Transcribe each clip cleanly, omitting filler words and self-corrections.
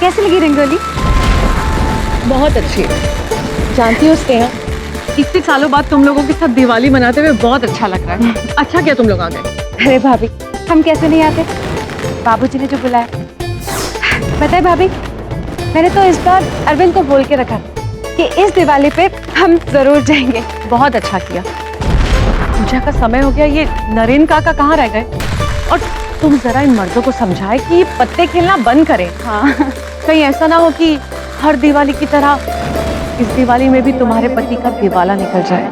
कैसी लगी रंगोली? बहुत अच्छी है। जानती हो स्नेहा, इतने सालों बाद तुम लोगों के साथ दिवाली मनाते हुए बहुत अच्छा लग रहा है। अच्छा किया तुम लोग आ गए। अरे भाभी, हम कैसे नहीं आते? बाबूजी ने जो बुलाया। पता है भाभी, मैंने तो इस बार अरविंद को बोल के रखा कि इस दिवाली पे हम जरूर जाएंगे। बहुत अच्छा किया। पूजा का समय हो गया, ये नरेन काका कहाँ रह गए? और तुम जरा इन मर्दों को समझाए कि ये पत्ते खेलना बंद करें। हाँ, कहीं ऐसा ना हो कि हर दिवाली की तरह इस दिवाली में भी तुम्हारे पति का दिवाला निकल जाए।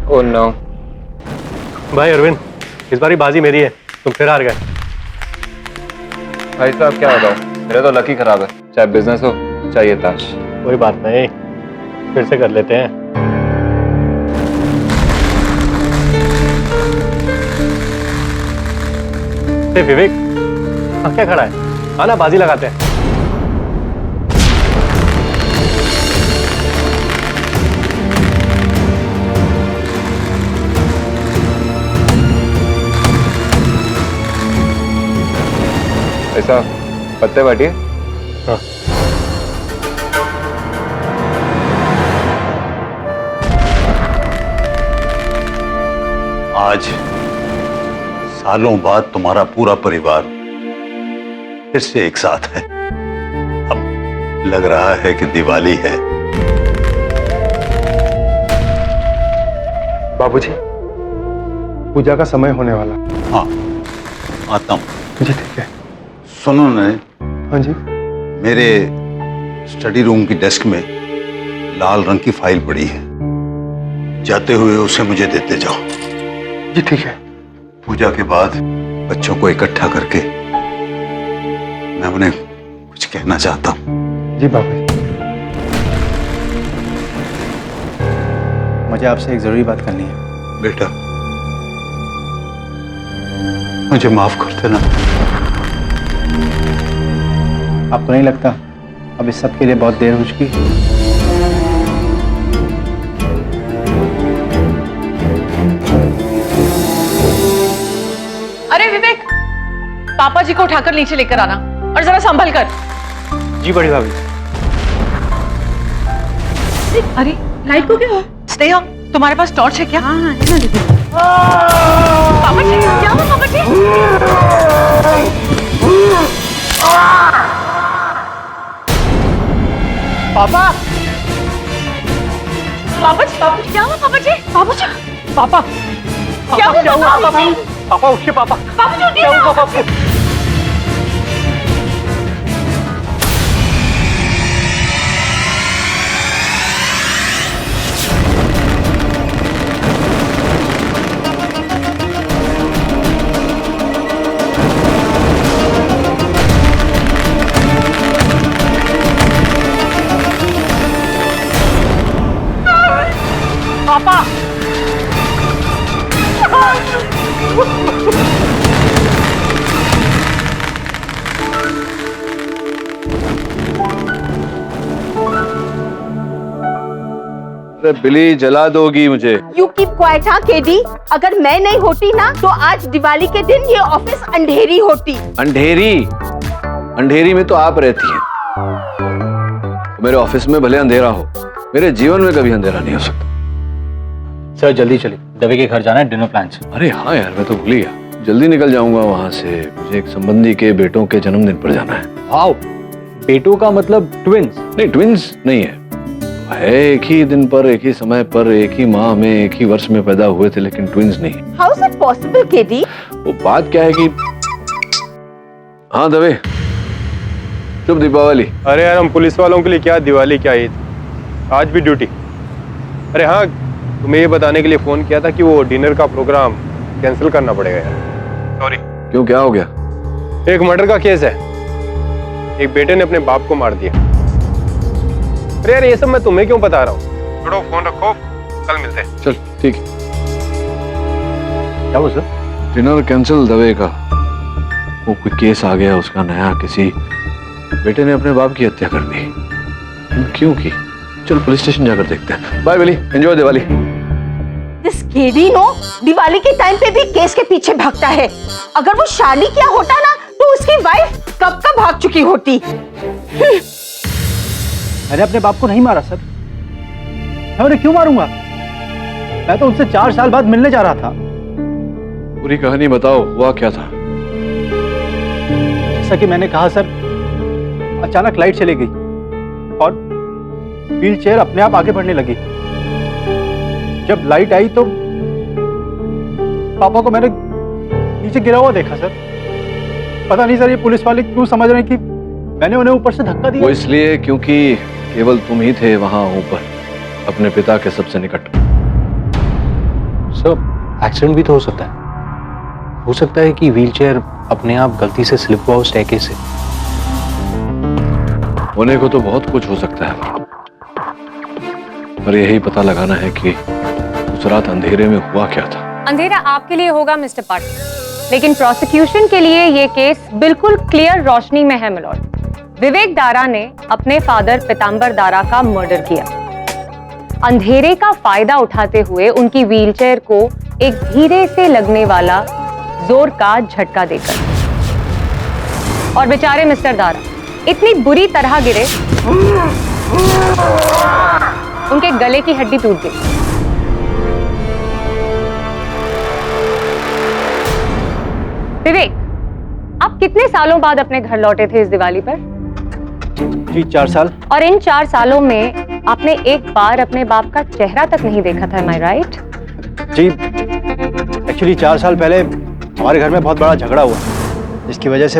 Oh no. भाई अरविंद, इस बारी बाजी मेरी है, तुम फिर हार गए। भाई साहब क्या बताओ, मेरा तो लकी खराब है, चाहे बिजनेस हो चाहे ताश। कोई बात नहीं, फिर से कर लेते हैं। विवेक, हाँ क्या खड़ा है? आना बाजी लगाते हैं। ऐसा पत्ते बाटिए। हाँ। आज सालों बाद तुम्हारा पूरा परिवार फिर से एक साथ है। अब लग रहा है कि दिवाली है। बाबूजी, पूजा का समय होने वाला। हाँ, आता हूँ। जी ठीक है। सुनो ने, हाँ जी। मेरे स्टडी रूम की डेस्क में लाल रंग की फाइल पड़ी है, जाते हुए उसे मुझे देते जाओ। जी ठीक है। पूजा के बाद बच्चों को इकट्ठा करके मैं उन्हें कुछ कहना चाहता हूँ। जी बाबूजी। मुझे आपसे एक जरूरी बात करनी है। बेटा, मुझे माफ कर देना। आपको नहीं लगता अब इस सब के लिए बहुत देर हो चुकी? अरे विवेक, पापा जी को उठाकर नीचे लेकर आना और जरा संभल कर। जी बड़ी भाभी। अरे लाइट को क्या हुआ? स्नेहा, तुम्हारे पास टॉर्च है क्या? हाँ हाँ, है ना दीदी। पापा जी, क्या हुआ पापा जी? पापा, पापा जी, क्या हुआ पापा जी? पापा जी, पापा, क्या हुआ पापा? पापा उठिए, पापा। पापा जी उठिए क्या हुआ ना। पापा? पापा, अरे बिली, जला दोगी मुझे। यू कीप क्वाइट हाँ केडी। अगर मैं नहीं होती ना तो आज दिवाली के दिन ये ऑफिस अंधेरी होती। अंधेरी? अंधेरी में तो आप रहती हैं। मेरे ऑफिस में भले अंधेरा हो, मेरे जीवन में कभी अंधेरा नहीं हो सकता। सर जल्दी चलिए, दवे के घर जाना है, डिनर प्लान से। अरे हाँ यार, मैं तो भूल ही गया। जल्दी निकल जाऊंगा वहां से, मुझे एक संबंधी के बेटों के जन्मदिन पर जाना है। वाओ, बेटों का मतलब ट्विंस? नहीं, ट्विंस नहीं है, एक ही दिन पर, एक ही समय पर, एक ही माह में, एक ही वर्ष में पैदा हुए थे, लेकिन ट्विंस नहीं। How is it possible KD? वो बात क्या है कि हाँ दवे, शुभ दीपावली। अरे यार, हम पुलिस वालों के लिए क्या दिवाली क्या ईद, आज भी ड्यूटी। अरे हाँ, तुम्हें ये बताने के लिए फोन किया था कि वो डिनर का प्रोग्राम कैंसिल करना पड़ेगा यार। सॉरी। क्यों, क्या हो गया? एक मर्डर का केस है, एक बेटे ने अपने बाप को मार दिया। अरे यार, ये सब मैं तुम्हें क्यों बता रहा हूँ? छोड़ो, फोन रखो, कल मिलते हैं। चल ठीक है। क्या वो सर? डिनर कैंसिल दवे का। वो कोई केस आ गया उसका नया, किसी बेटे ने अपने बाप की हत्या कर दी। क्यों की? चल पुलिस स्टेशन जाकर देखते हैं। Bye Willy, enjoy Diwali. This केडी नो दिवाली के टाइम पे भी केस के पीछे भागता है। अगर वो शादी किया होता ना तो उसकी वाइफ कब का भाग चुकी होती। मैंने अपने बाप को नहीं मारा सर। मैं उन्हें क्यों मारूंगा? मैं तो उनसे 4 साल बाद मिलने जा रहा था। पूरी कहानी बताओ, हुआ क्या था? जैसा कि मैंने कहा सर, अचानक लाइट चली गई और व्हील चेयर अपने आप आगे बढ़ने लगी। जब लाइट आई तो पापा को मैंने नीचे गिरा हुआ देखा सर। पता नहीं सर ये पुलिस वाले क्यों समझ रहे हैं कि मैंने उन्हें ऊपर से धक्का दिया। वो इसलिए क्योंकि केवल तुम ही थे वहां ऊपर, अपने पिता के सबसे निकट। सर एक्सीडेंट भी तो हो सकता है। हो सकता है कि व्हीलचेयर अपने आप गलती से स्लिप हुआ उस स्टेयरकेस से। होने को तो बहुत कुछ हो सकता है, पर यही पता लगाना है कि उस रात अंधेरे में हुआ क्या था। अंधेरा आपके लिए होगा मिस्टर पाठक, लेकिन प्रोसिक्यूशन के लिए ये केस बिल्कुल क्लियर रोशनी में है मिलॉर्ड। विवेक दारा ने अपने फादर पीतांबर दारा का मर्डर किया, अंधेरे का फायदा उठाते हुए उनकी व्हीलचेयर को एक धीरे से लगने वाला जोर का झटका देकर। और बेचारे मिस्टर दारा इतनी बुरी तरह गिरे उनके गले की हड्डी टूट गई। विवेक, आप कितने सालों बाद अपने घर लौटे थे इस दिवाली पर? जी 4 साल। और इन 4 सालों में आपने एक बार अपने बाप का चेहरा तक नहीं देखा था, am I right? जी एक्चुअली 4 साल पहले हमारे घर में बहुत बड़ा झगड़ा हुआ, जिसकी वजह से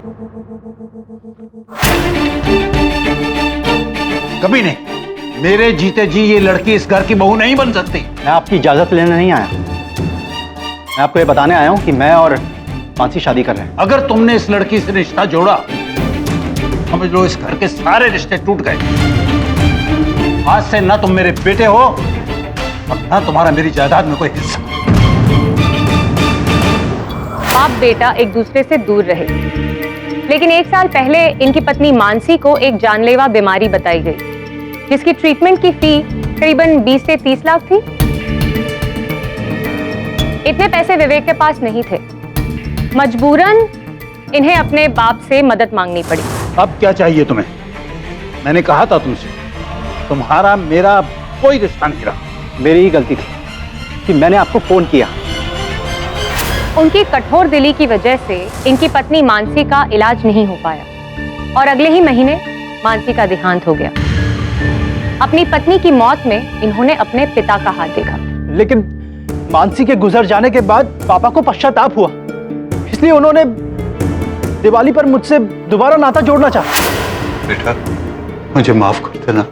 कभी नहीं। मेरे जीते जी ये लड़की इस घर की बहू नहीं बन सकती। मैं आपकी इजाजत लेने नहीं आया। मैं आपको ये बताने आया हूँ कि मैं और मानसी शादी कर रहे हैं। अगर तुमने इस लड़की से रिश्ता जोड़ा, समझ लो इस घर के सारे रिश्ते टूट गए। आज से ना तुम मेरे बेटे हो और ना तुम्हारा मेरी जायदाद में कोई हिस्सा। बाप बेटा एक दूसरे से दूर रहे, लेकिन 1 साल पहले इनकी पत्नी मानसी को एक जानलेवा बीमारी बताई गई, जिसकी ट्रीटमेंट की फी करीबन 20 से 30 लाख थी। इतने पैसे विवेक के पास नहीं थे, मजबूरन इन्हें अपने बाप से मदद मांगनी पड़ी। अब क्या चाहिए तुम्हें? मैंने कहा था तुमसे, तुम्हारा मेरा कोई रिश्ता नहीं रहा। मेरी ही गलती थी कि मैंने आपको फोन किया। उनकी कठोर दिली की वजह से इनकी पत्नी मानसी का इलाज नहीं हो पाया और अगले ही महीने मानसी का देहांत हो गया। अपनी पत्नी की मौत में इन्होंने अपने पिता का हाथ देखा। लेकिन मानसी के गुजर जाने के बाद पापा को पश्चाताप हुआ, इसलिए उन्होंने दिवाली पर मुझसे दोबारा नाता जोड़ना चाहा। बेटा मुझे माफ कर देना।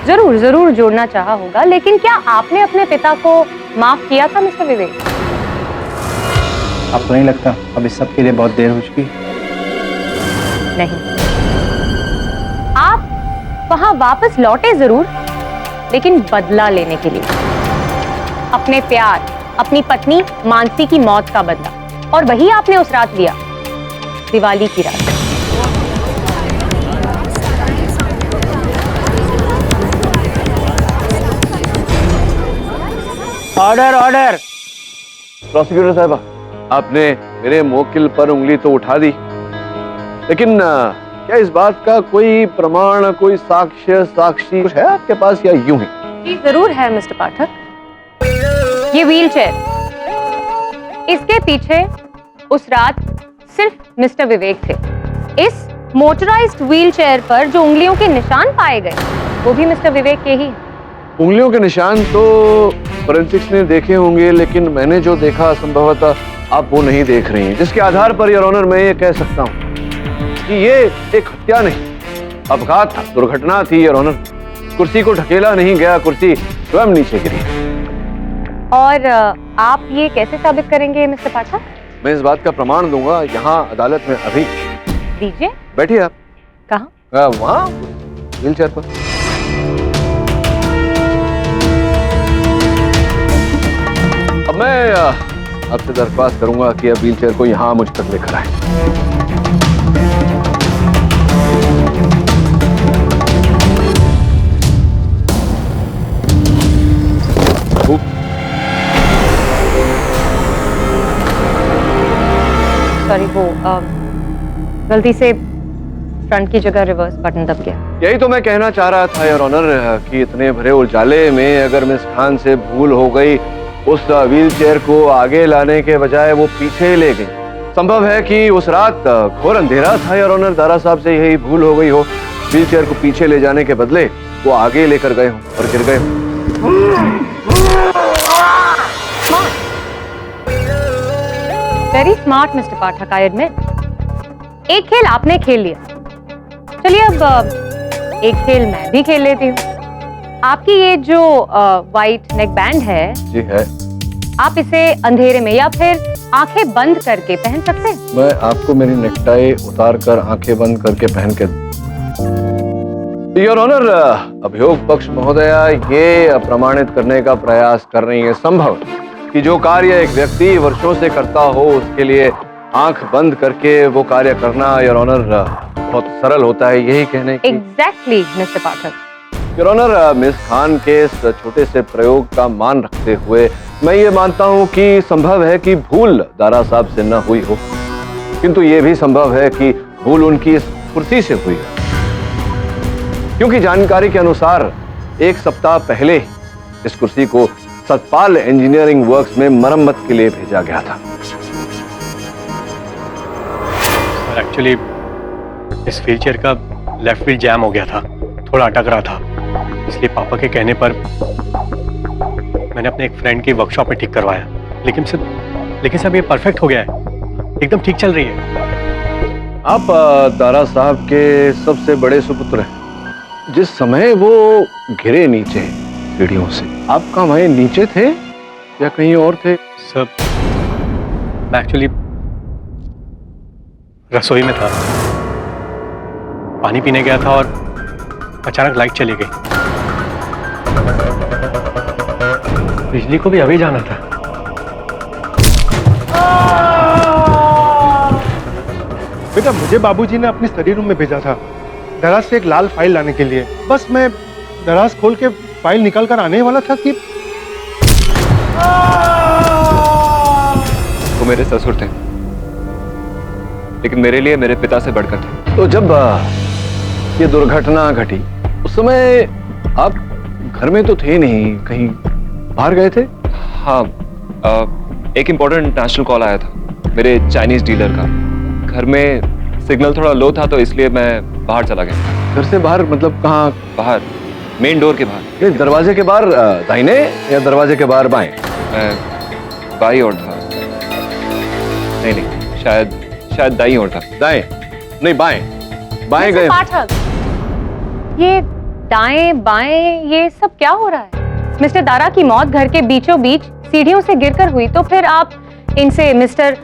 जरूर जरूर जोड़ना चाहा होगा, लेकिन क्या आपने अपने पिता को माफ किया था मिस्टर विवेक? आपको नहीं लगता अब इस सब के लिए बहुत देर हो चुकी? नहीं, आप वहां वापस लौटे जरूर, लेकिन बदला लेने के लिए। अपने प्यार, अपनी पत्नी मानसी की मौत का बदला, और वही आपने उस रात लिया, दिवाली की रात। Order order. प्रोसिक्यूटर साहबा, आपने मेरे मोकिल पर उंगली तो उठा दी, लेकिन क्या इस बात का कोई प्रमाण, कोई साक्षी कुछ है आपके पास, या यूं ही? जी जरूर है मिस्टर पाठक। ये व्हीलचेयर, इसके पीछे उस रात सिर्फ मिस्टर विवेक थे। इस मोटराइज्ड व्हीलचेयर पर जो उंगलियों के निशान पाए गए वो भी मिस्टर विवेक के ही। उंगलियों के निशान तो फोरेंसिक्स ने देखे होंगे, लेकिन मैंने जो देखा संभवतः आप वो नहीं देख रही हैं, जिसके आधार पर योर ऑनर मैं ये कह सकता हूँ कि ये एक हत्या नहीं, अपघात था, दुर्घटना थी योर ऑनर। कुर्सी को ढकेला नहीं गया, कुर्सी स्वयं नीचे गिरी। और आप ये कैसे साबित करेंगे मिस्टर पाठक? मैं इस बात का प्रमाण दूंगा यहाँ अदालत में। अभी दीजिए। बैठिए आप। कहाँ? वहाँ व्हीलचेयर पर। अब मैं आपसे दरख्वास्त करूंगा कि अब व्हीलचेयर को यहाँ मुझ तक लेकर आए। सॉरी वो गलती से फ्रंट की जगह रिवर्स बटन दब गया। यही तो मैं कहना चाह रहा था योर ऑनर कि इतने भरे उजाले में अगर मिस खान से भूल हो गई, उस व्हील चेयर को आगे लाने के बजाय वो पीछे ले गई। संभव है कि उस रात घोर अंधेरा था योर ऑनर, दारा साहब से यही भूल हो गई हो, व्हील चेयर को पीछे ले जाने के बदले वो आगे लेकर गए हो और गिर गए। Very smart mister Pathak, I admit. एक खेल आपने खेल लिया, चलिए अब एक खेल मैं भी खेल लेती हूँ। आपकी ये जो वाइट नेक बैंड है, जी है, आप इसे अंधेरे में या फिर आंखें बंद करके पहन सकते हैं। मैं आपको मेरी नेकटाई उतार कर आंखें बंद करके पहन के। योर ऑनर, अभियोग पक्ष महोदया ये प्रमाणित करने का प्रयास कर रही है संभव कि जो कार्य एक व्यक्ति वर्षों से करता हो उसके लिए आंख बंद करके वो कार्य करना योर ऑनर बहुत सरल होता है, यही कहने की। Exactly mister Pathak. Your honour, miss Khan के इस छोटे से प्रयोग का मान रखते हुए मैं ये मानता हूँ कि संभव है कि भूल दारा साहब से न हुई हो, किंतु ये भी संभव है कि भूल उनकी इस कुर्सी से हुई हो, क्योंकि जानकारी के अनुसार एक सप्ताह पहले इस कुर्सी को सतपाल इंजीनियरिंग वर्क्स में मरम्मत के लिए भेजा गया था। एक्चुअली इस व्हीलचेयर का लेफ्ट व्हील जैम हो गया था, थोड़ा अटक रहा था, इसलिए पापा के कहने पर मैंने अपने एक फ्रेंड की वर्कशॉप में ठीक करवाया। लेकिन सब ये परफेक्ट हो गया है, एकदम ठीक चल रही है। आप दारा साहब के सबसे बड़े सुपुत्र हैं। जिस समय वो गिरे नीचे सीढ़ियों से, आप कहाँ वहीं नीचे थे या कहीं और थे? सर, मैं एक्चुअली रसोई में था, पानी पीने गया था और अचानक लाइट चली गई। बिजली को भी अभी जाना था। बेटा, मुझे बाबूजी ने अपनी स्टडी रूम में भेजा था दराज से एक लाल फाइल लाने के लिए। बस मैं दराज खोल के फाइल निकाल कर आने वाला था कि वो मेरे ससुर थे, लेकिन मेरे लिए मेरे पिता से बढ़कर थे। तो जब ये दुर्घटना घटी उस समय आप घर में तो थे नहीं, कहीं बाहर गए थे? हाँ, एक इम्पोर्टेंट इंटरनेशनल कॉल आया था मेरे चाइनीज डीलर का। घर में सिग्नल थोड़ा लो था तो इसलिए मैं बाहर चला गया। घर से बाहर मतलब कहाँ? बाहर, मेन डोर के बाहर। ये दरवाजे के बाहर दाहिने या दरवाजे के बाहर बाएं? मैं बाई ओर था। नहीं, शायद दाई ओर था। दाएं नहीं, बाएं। बाएं मिस्टर गए। पाठक, ये दाएं बाएं ये सब क्या हो रहा है? मिस्टर दारा की मौत घर के बीचों बीच सीढ़ियों से गिरकर हुई, तो फिर आप इनसे, मिस्टर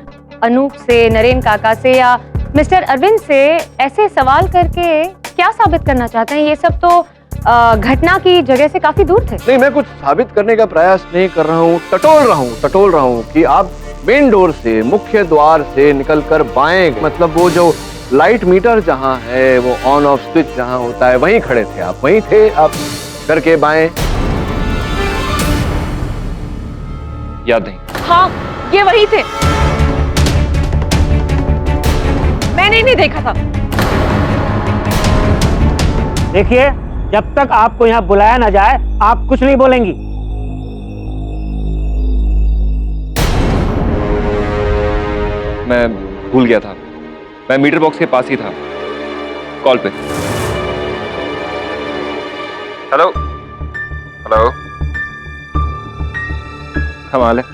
अनूप से, नरेन काका से या मिस्टर अरविंद से ऐसे सवाल करके क्या साबित करना चाहते हैं? ये सब तो घटना की जगह से काफी दूर थे। नहीं, मैं कुछ साबित करने का प्रयास नहीं कर रहा हूँ, टटोल रहा हूँ कि आप मेन डोर से, मुख्य द्वार से निकलकर बाएं, मतलब वो जो लाइट मीटर जहाँ है, वो ऑन ऑफ स्विच जहाँ होता है, वहीं खड़े थे आप। वहीं थे आप करके बाएं? याद नहीं। हाँ, ये वही थे, मैंने नहीं देखा था। देखिए, जब तक आपको यहाँ बुलाया ना जाए आप कुछ नहीं बोलेंगी। मैं भूल गया था, मैं मीटर बॉक्स के पास ही था, कॉल पे। हेलो हेलो, कमाल है,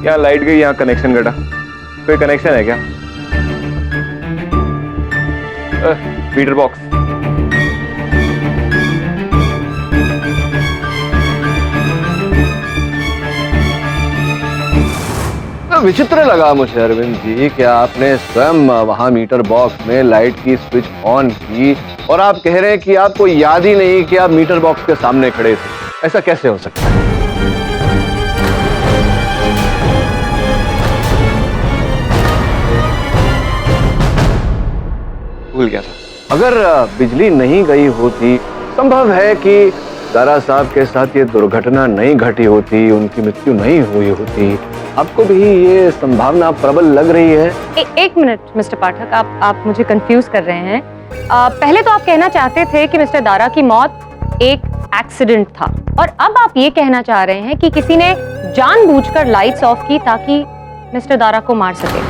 यहाँ लाइट गई, यहाँ कनेक्शन कटा। कोई कनेक्शन है क्या? Meter box. विचित्र लगा मुझे अरविंद जी कि आपने स्वयं वहां मीटर बॉक्स में लाइट की स्विच ऑन की और आप कह रहे हैं कि आपको याद ही नहीं कि आप मीटर बॉक्स के सामने खड़े थे। ऐसा कैसे हो सकता है? भूल गया था। अगर बिजली नहीं गई होती, संभव है कि दारा साहब के साथ ये दुर्घटना नहीं घटी होती, उनकी मृत्यु नहीं हुई होती। आपको भी ये संभावना प्रबल लग रही है? एक मिनट मिस्टर पाठक, आप मुझे कंफ्यूज कर रहे हैं। पहले तो आप कहना चाहते थे कि मिस्टर दारा की मौत एक एक्सीडेंट था, और अब आप ये कहना चाह रहे हैं कि किसी ने जानबूझकर लाइट्स ऑफ की ताकि मिस्टर दारा को मार सके।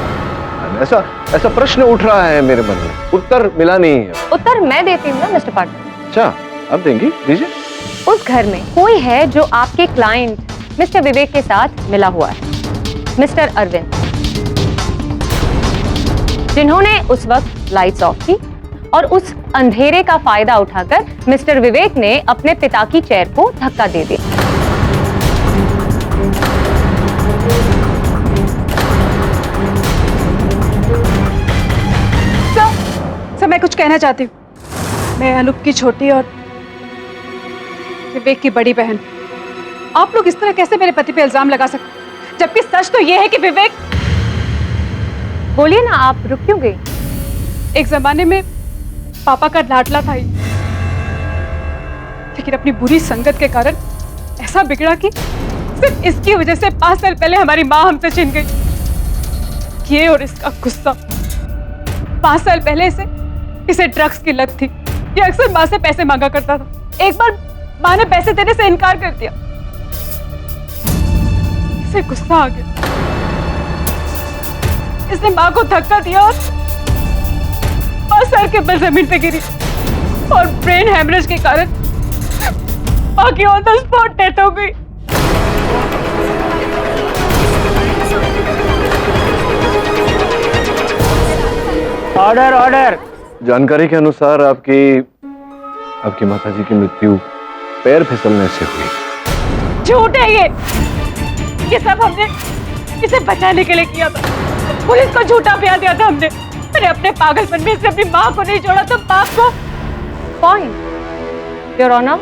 ऐसा प्रश्न उठ रहा है मेरे मन में, उत्तर मिला नहीं है। उत्तर मैं देती हूँ ना मिस्टर पाठक। अच्छा, अब देंगी, दीजिए। उस घर में कोई है जो आपके क्लाइंट मिस्टर विवेक के साथ मिला हुआ है, मिस्टर अरविंद, जिन्होंने उस वक्त लाइट्स ऑफ की और उस अंधेरे का फायदा उठाकर मिस्टर विवेक ने अपने पिता की चेयर को धक्का दे दिया। सर, मैं कुछ कहना चाहती हूँ। मैं अनूप की छोटी और विवेक की बड़ी बहन। आप लोग इस तरह कैसे मेरे पति पे इल्जाम लगा सकते, जबकि सच तो यह है कि विवेक। बोलिए ना, आप रुक क्यों गई? एक जमाने में पापा का लाडला था, लेकिन अपनी बुरी संगत के कारण ऐसा बिगड़ा कि सिर्फ इसकी वजह से 5 साल पहले हमारी माँ हमसे छिन गई। ये और इसका गुस्सा। 5 साल पहले इसे ड्रग्स की लत थी। ये अक्सर माँ से पैसे मांगा करता था। एक बार माँ ने पैसे देने से इनकार कर दिया। इसे गुस्सा आ गया। इसने माँ को धक्का दिया और माँ सर के बल जमीन पे गिरी और ब्रेन हैमरेज के कारण माँ की ऑन द स्पॉट डेथ हो गई। Order order. जानकारी के अनुसार आपकी माताजी की मृत्यु पैर फिसलने से हुई। झूठ है ये सब हमने इसे बचाने के लिए किया था। पुलिस को झूठा बयान दिया था हमने। मैंने अपने पागलपन में इसे अपनी माँ को नहीं जोड़ा तो बाप को। पॉइंट योर ऑनर,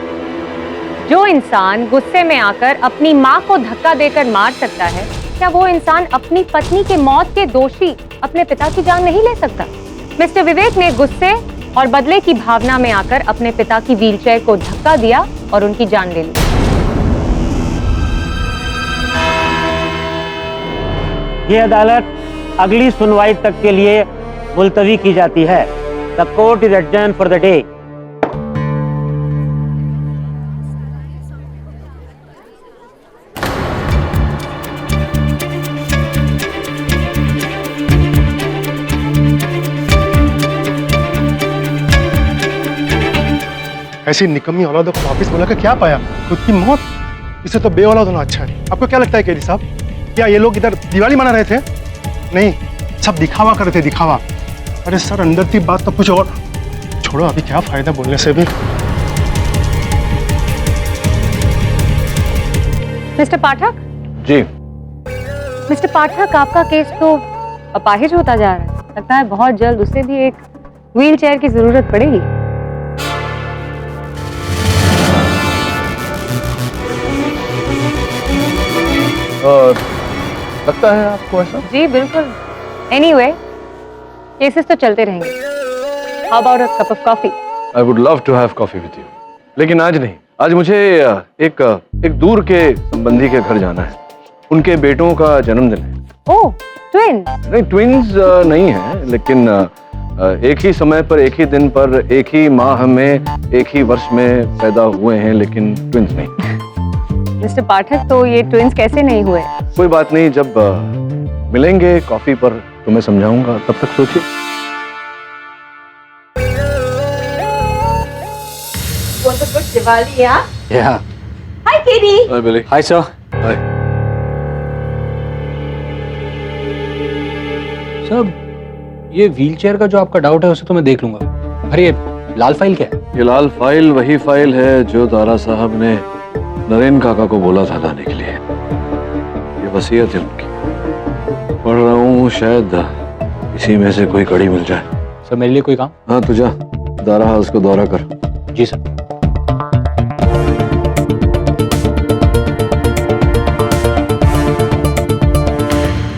जो इंसान गुस्से में आकर अपनी माँ को धक्का देकर मार सकता है, क्या वो इंसान अपनी पत्नी के मौत के दोषी अपने पिता की जान नहीं ले सकता? मिस्टर विवेक ने गुस्से और बदले की भावना में आकर अपने पिता की व्हीलचेयर को धक्का दिया और उनकी जान ले ली। ये अदालत अगली सुनवाई तक के लिए मुलतवी की जाती है। The court is adjourn for the day. ऐसी निकम्मी औलादों को वापस बुला कर क्या पाया? खुद की मौत। इससे तो बे औलाद होना अच्छा है। आपको क्या लगता है केरी साहब, क्या ये लोग इधर दिवाली मना रहे थे? नहीं, सब दिखावा कर रहे थे, दिखावा। अरे सर, अंदर की बात तो कुछ और। छोड़ो, अभी क्या फायदा बोलने से भी। मिस्टर पाठक जी। मिस्टर पाठक, आपका केस तो अपाहिज होता जा रहा है। लगता है बहुत जल्द उसे भी एक व्हील चेयर की जरूरत पड़ेगी। और लगता है आपको ऐसा? जी बिल्कुल। एनीवे, केसेस तो चलते रहेंगे। How about a cup of coffee? I would love to have coffee with you, लेकिन आज नहीं। आज मुझे एक दूर के संबंधी के घर जाना है। उनके बेटों का जन्मदिन है। ओह, ट्विंस? नहीं, ट्विंस नहीं है, लेकिन एक ही समय पर, एक ही दिन पर, एक ही माह में, एक ही वर्ष में पैदा हुए हैं, लेकिन ट्विंस नहीं। मिस्टर पाठक, तो ये ट्विंस कैसे नहीं हुए? कोई बात नहीं, जब मिलेंगे कॉफी पर तो मैं समझाऊंगा, तब तक सोचिए। दिवाली। Yeah. हाय केरी। हाय बिली। Hi sir. हाय। सर, ये व्हीलचेयर का जो आपका डाउट है उसे तो मैं देख लूंगा। अरे ये लाल फाइल क्या है? ये लाल फाइल वही फाइल है जो दारा साहब ने नरेन काका को बोला था लाने के लिए। ये वसीयत है उनकी। पढ़ रहा हूँ, शायद इसी में से कोई कड़ी मिल जाए। सर, मेरे लिए कोई काम? हाँ, तू जा, दारा हाउस को दौरा कर। जी सर।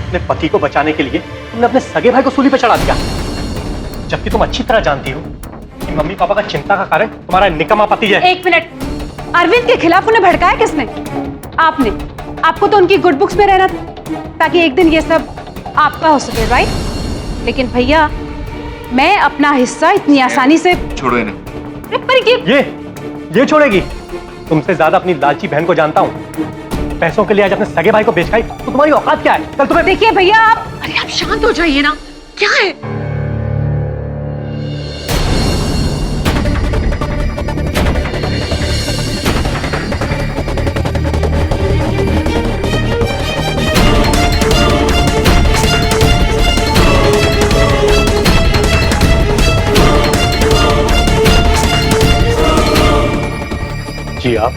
अपने पति को बचाने के लिए तुमने अपने सगे भाई को सूली पे चढ़ा दिया, जबकि तुम अच्छी तरह जानती हो कि मम्मी पापा का चिंता का कारण तुम्हारा निकम्मा पति है। एक मिनट, अरविंद के खिलाफ उन्हें भड़काया किसने? आपने। आपको तो उनकी गुड बुक्स में रहना था। ताकि एक दिन ये सब आपका हो सके, राइट? लेकिन भैया, मैं अपना हिस्सा इतनी आसानी से छोड़ो इन्हें। अरे पर ये छोड़ेगी? तुमसे ज्यादा अपनी लालची बहन को जानता हूँ। पैसों के लिए आज अपने सगे भाई को बेच खाई, तो तुम्हारी औकात क्या है? कल तुम्हें देखिए भैया, आप अरे आप शांत हो जाइए ना, क्या है? जी आप?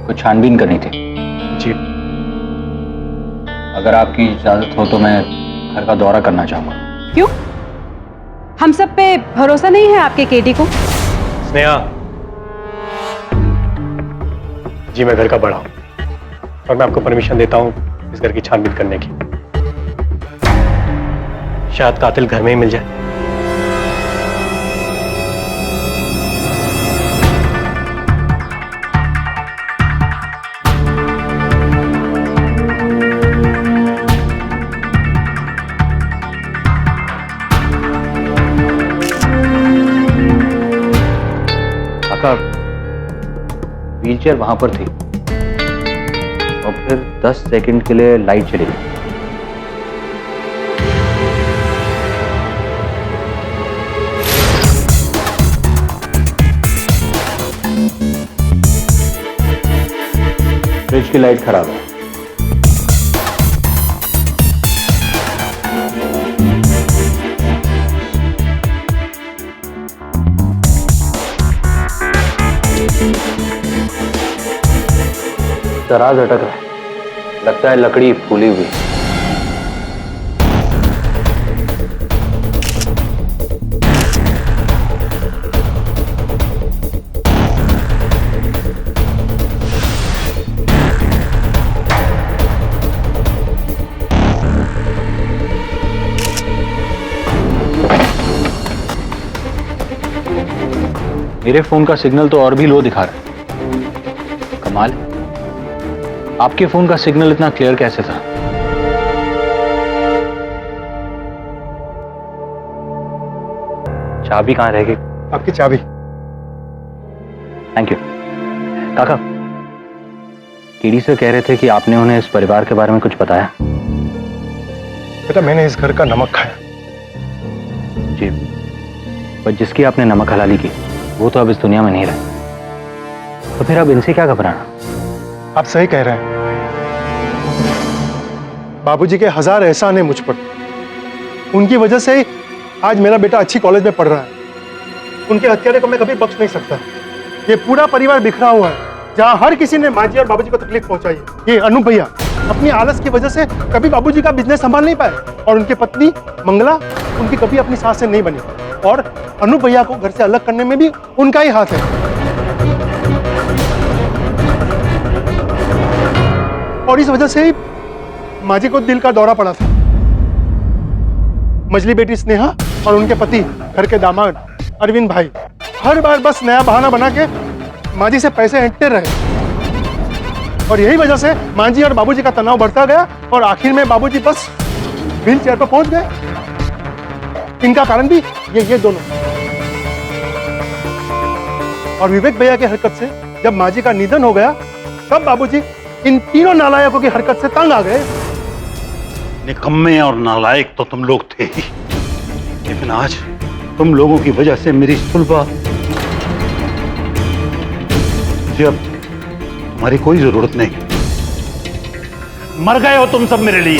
कुछ छानबीन करनी थी। जी। अगर आपकी इजाजत हो तो मैं घर का दौरा करना चाहूंगा। क्यों? हम सब पे भरोसा नहीं है आपके केडी को? स्नेहा जी, मैं घर का बड़ा हूं और मैं आपको परमिशन देता हूं इस घर की छानबीन करने की। शायद कातिल घर में ही मिल जाए। व्हीलचेयर वहां पर थी और फिर 10 सेकंड के लिए लाइट चली गई। फ्रिज की लाइट खराब है। दराज अटक रहा है, लगता है लकड़ी फूली हुई। मेरे फोन का सिग्नल तो और भी लो दिखा रहा है। कमाल है, आपके फोन का सिग्नल इतना क्लियर कैसे था? चाबी कहां रह गई? आपकी चाबी। Thank you. काका, कीड़ी से कह रहे थे कि आपने उन्हें इस परिवार के बारे में कुछ बताया। बेटा, मैंने इस घर का नमक खाया। जी, पर जिसकी आपने नमक हलाली की वो तो अब इस दुनिया में नहीं रहा, तो फिर अब इनसे क्या घबराना? आप सही कह रहे हैं। बाबूजी के 1000 एहसान है मुझ पर। उनकी वजह से ही आज मेरा बेटा अच्छी कॉलेज में पढ़ रहा है। उनके हत्यारे को मैं कभी बख्श नहीं सकता। ये पूरा परिवार बिखरा हुआ है, जहां हर किसी ने माँ जी और बाबूजी को तकलीफ पहुंचाई है। ये अनूप भैया अपनी आलस की वजह से कभी बाबूजी का बिजनेस संभाल नहीं पाए, और उनकी पत्नी मंगला उनकी कभी अपनी सास से नहीं बनी, और अनूप भैया को घर से अलग करने में भी उनका ही हाथ है। और इस वजह से ही माँ जी को दिल का दौरा पड़ा था। मजली बेटी स्नेहा और उनके पति घर के दामाद अरविंद भाई हर बार बस नया बहाना बना के माँ जी से पैसे ऐंठते रहे, और यही वजह से माँ जी और बाबूजी का तनाव बढ़ता गया, और आखिर में बाबूजी बस व्हील चेयर पर पहुंच गए। इनका कारण भी ये दोनों। और विवेक भैया की हरकत से जब माँ जी का निधन हो गया, तब बाबूजी इन तीनों नालायकों की हरकत से तंग आ गए। निकम्मे और नालायक तो तुम लोग थे ही, लेकिन आज तुम लोगों की वजह से मेरी सुलभा, अब तुम्हारी कोई जरूरत नहीं। मर गए हो तुम सब मेरे लिए।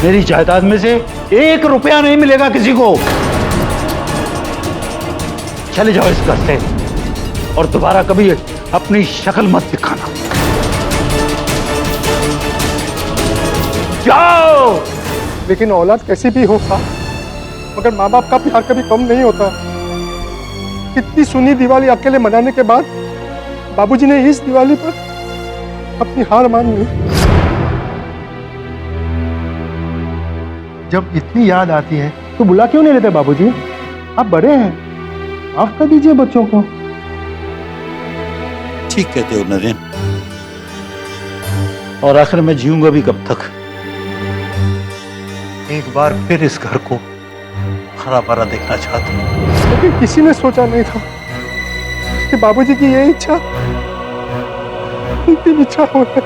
मेरी जायदाद में से 1 रुपया नहीं मिलेगा किसी को। चले जाओ इस घर से, और दोबारा कभी अपनी शक्ल मत दिखाना। जाओ। लेकिन औलाद कैसी भी हो साहब, मगर माँ बाप का प्यार कभी कम नहीं होता। इतनी सुनी दिवाली अकेले मनाने के बाद बाबूजी ने इस दिवाली पर अपनी हार मान ली। जब इतनी याद आती है तो बुला क्यों नहीं लेते बाबूजी? आप बड़े हैं, माफ कर दीजिए बच्चों को। ठीक कहते हो नरेन। और आखिर मैं जीऊंगा भी कब तक? एक बार फिर इस घर को हरा भरा देखना चाहता हूँ। लेकिन किसी ने सोचा नहीं था कि बाबूजी की ये इच्छा अंतिम इच्छा हो है।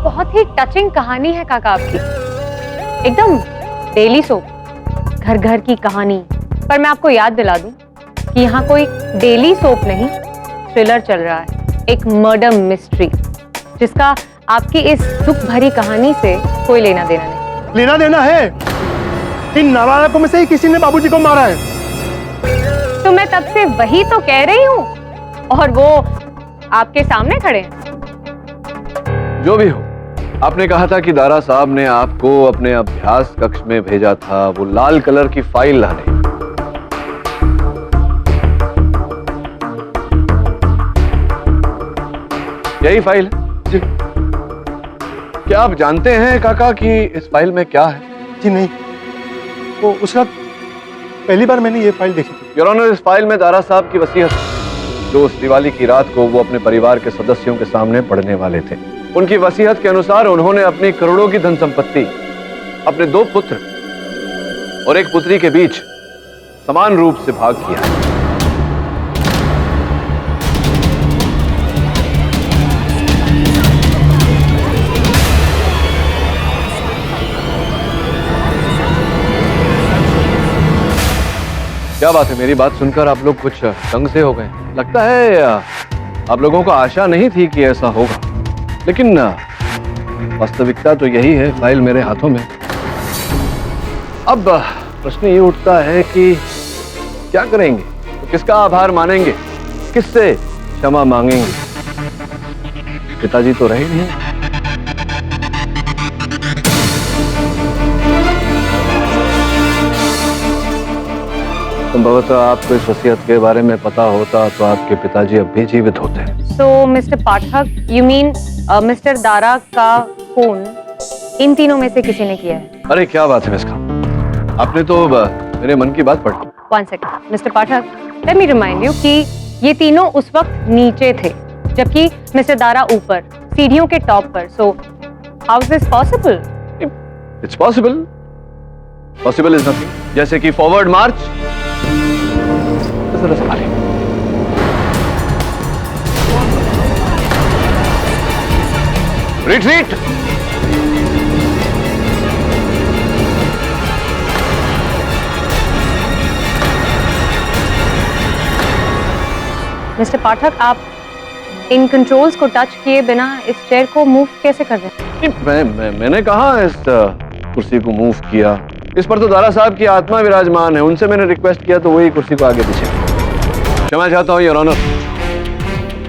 बहुत ही टचिंग कहानी है काका आपकी, एकदम डेली सोप, घर घर की कहानी। पर मैं आपको याद दिला दूं कि यहाँ कोई डेली सोप नहीं, थ्रिलर चल रहा है, एक मर्डर मिस्ट्री, जिसका आपकी इस दुख भरी कहानी से कोई लेना देना नहीं। लेना देना है, इन नालायकों में से ही किसी ने बाबूजी को मारा है। तो मैं तब से वही तो कह रही हूँ, और वो आपके सामने खड़े हैं। जो भी हो, आपने कहा था कि दारा साहब ने आपको अपने अभ्यास कक्ष में भेजा था वो लाल कलर की फाइल लाने। यही फाइल है जी। क्या आप जानते हैं काका कि इस फाइल में क्या है? जी नहीं, वो उस रात पहली बार मैंने ये फाइल देखी थी। योर ऑनर, इस फाइल में दारा साहब की वसीयत, जो उस दिवाली की रात को वो अपने परिवार के सदस्यों के सामने पढ़ने वाले थे, उनकी वसीयत के अनुसार उन्होंने अपनी करोड़ों की धन संपत्ति अपने 2 पुत्र और 1 पुत्री के बीच समान रूप से भाग किया। क्या बात है, मेरी बात सुनकर आप लोग कुछ तंग से हो गए। लगता है आप लोगों को आशा नहीं थी कि ऐसा होगा, लेकिन वास्तविकता तो यही है। फाइल मेरे हाथों में। अब प्रश्न ये उठता है कि क्या करेंगे, तो किसका आभार मानेंगे, किससे क्षमा मांगेंगे? पिताजी तो रहे नहीं। संभवतः आपको इस वसीयत के बारे में पता होता तो आपके पिताजी अब भी जीवित होते। So, mister Pathak, you mean mister Dara का खून इन तीनों में से किसी ने किया है? अरे क्या बात है मिस खान, आपने तो मेरे मन की बात पढ़ ली। 1 second mister Pathak, let me remind you कि ये तीनों उस वक्त नीचे थे, जबकि मिस्टर दारा ऊपर सीढ़ियों के टॉप पर। So how is this possible? It's possible. Possible is nothing. जैसे कि फॉरवर्ड मार्च, रिट्रीट। मिस्टर पाठक, आप इन कंट्रोल्स को टच किए बिना इस चेयर को मूव कैसे कर रहे हैं? मैंने कहा इस कुर्सी को मूव किया, इस पर तो दारा साहब की आत्मा विराजमान है, उनसे मैंने रिक्वेस्ट किया तो वही कुर्सी को आगे पीछे। क्षमा चाहता हूँ योर ऑनर।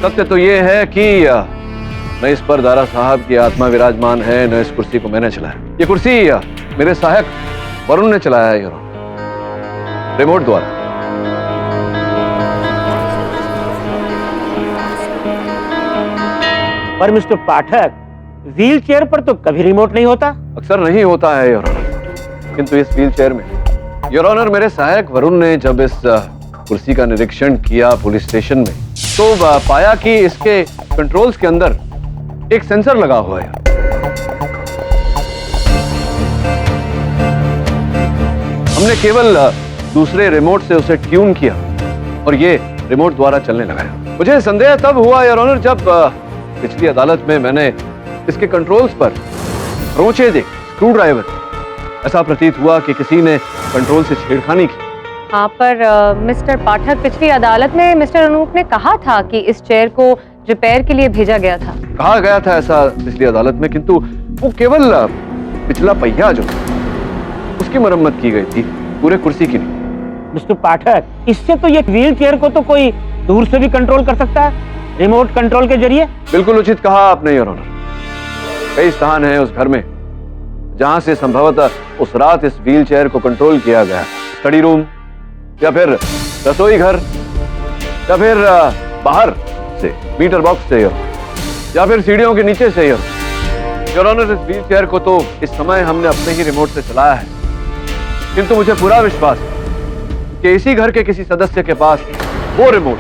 सत्य तो ये है कि न इस पर दारा साहब की आत्मा विराजमान है, न इस कुर्सी को मैंने चलाया। ये कुर्सी मेरे सहायक वरुण ने चलाया है योर ऑनर, रिमोट द्वारा। पर मिस्टर पाठक, व्हील चेयर पर तो कभी रिमोट नहीं होता। अक्सर नहीं होता है योर ऑनर, किंतु इस व्हील चेयर में योर ऑनर मेरे सहायक वरुण ने जब इस कुर्सी का निरीक्षण किया पुलिस स्टेशन में, तो पाया कि इसके कंट्रोल्स के अंदर एक सेंसर लगा हुआ है। हमने केवल दूसरे रिमोट से उसे ट्यून किया और ये रिमोट द्वारा चलने लगा। मुझे संदेह तब हुआ योर ऑनर जब पिछली अदालत में मैंने इसके कंट्रोल्स पर रोचे देख स्क्रू ड्राइवर, ऐसा प्रतीत हुआ कि किसी ने कंट्रोल से छेड़खानी की। हाँ, पर मिस्टर पाठक, पिछली अदालत में मिस्टर अनूप ने कहा था कि इस चेयर को रिपेयर के लिए भेजा गया था। कहा गया था ऐसा पिछली अदालत में, किंतु वो केवल पिछला पहिया जो उसकी मरम्मत की गई थी, पूरे कुर्सी की नहीं। मिस्टर पाठक, इससे तो ये व्हील चेयर को तो कोई दूर से भी कंट्रोल कर सकता है, रिमोट कंट्रोल के जरिए। बिल्कुल उचित कहा आपने योर ऑनर। कई स्थान है उस घर में जहां से संभवतः उस रात इस व्हील चेयर को कंट्रोल किया गया। स्टडी रूम, या फिर रसोई घर, या फिर बाहर से मीटर बॉक्स से, या फिर सीढ़ियों के नीचे से। योर ऑनर, इस व्हील चेयर को तो इस समय हमने अपने ही रिमोट से चलाया है, किंतु मुझे पूरा विश्वास है कि इसी घर के किसी सदस्य के पास वो रिमोट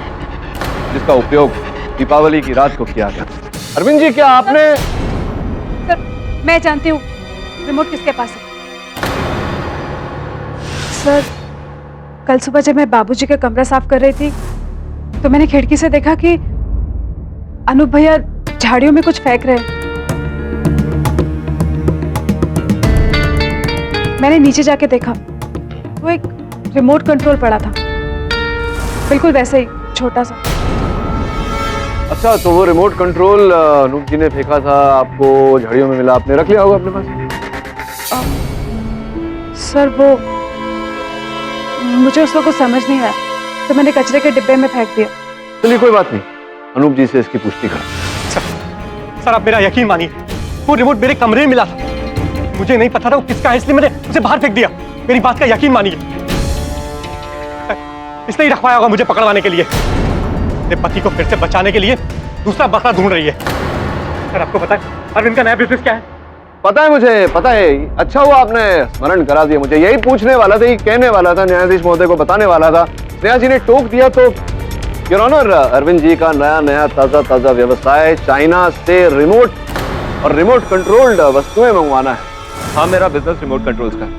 जिसका उपयोग दीपावली की रात को किया गया। अरविंद जी, क्या आपने? सर, मैं जानती हूँ रिमोट किसके पास है। सर, कल सुबह जब मैं बाबूजी का कमरा साफ कर रही थी तो मैंने खिड़की से देखा कि अनूप भैया झाड़ियों में कुछ फेंक रहे हैं। मैंने नीचे जाके देखा, वो एक रिमोट कंट्रोल पड़ा था, बिल्कुल वैसे ही छोटा सा। अच्छा, तो वो रिमोट कंट्रोल अनूप जी ने फेंका था, आपको झाड़ियों में मिला, आपने रख लिया होगा अपने पास? सर, वो मुझे उसको कुछ समझ नहीं आया तो मैंने कचरे के डिब्बे में फेंक दिया। चलिए, कोई बात नहीं, अनूप जी से इसकी पुष्टि करें। सर, आप मेरा यकीन मानिए, वो रिमोट मेरे कमरे में मिला था। मुझे नहीं पता था वो किसका है, इसलिए मैंने उसे बाहर फेंक दिया। मेरी बात का यकीन मानिए। इसने ही रखवाया होगा मुझे पकड़वाने के लिए। अपने पति को फिर से बचाने के लिए दूसरा बकरा ढूंढ रही है। सर, आपको पता है अरविंद का नया बिजनेस क्या है? पता है, मुझे पता है। अच्छा हुआ आपने स्मरण करा दिया मुझे, यही पूछने वाला था, यही कहने वाला था, न्यायाधीश महोदय को बताने वाला था। न्यायाधीश जी ने टोक दिया। तो योर ऑनर, अरविंद जी का नया ताजा व्यवसाय चाइना से रिमोट और रिमोट कंट्रोल्ड वस्तुएं मंगवाना है। हाँ, मेरा बिजनेस रिमोट कंट्रोल्स का है,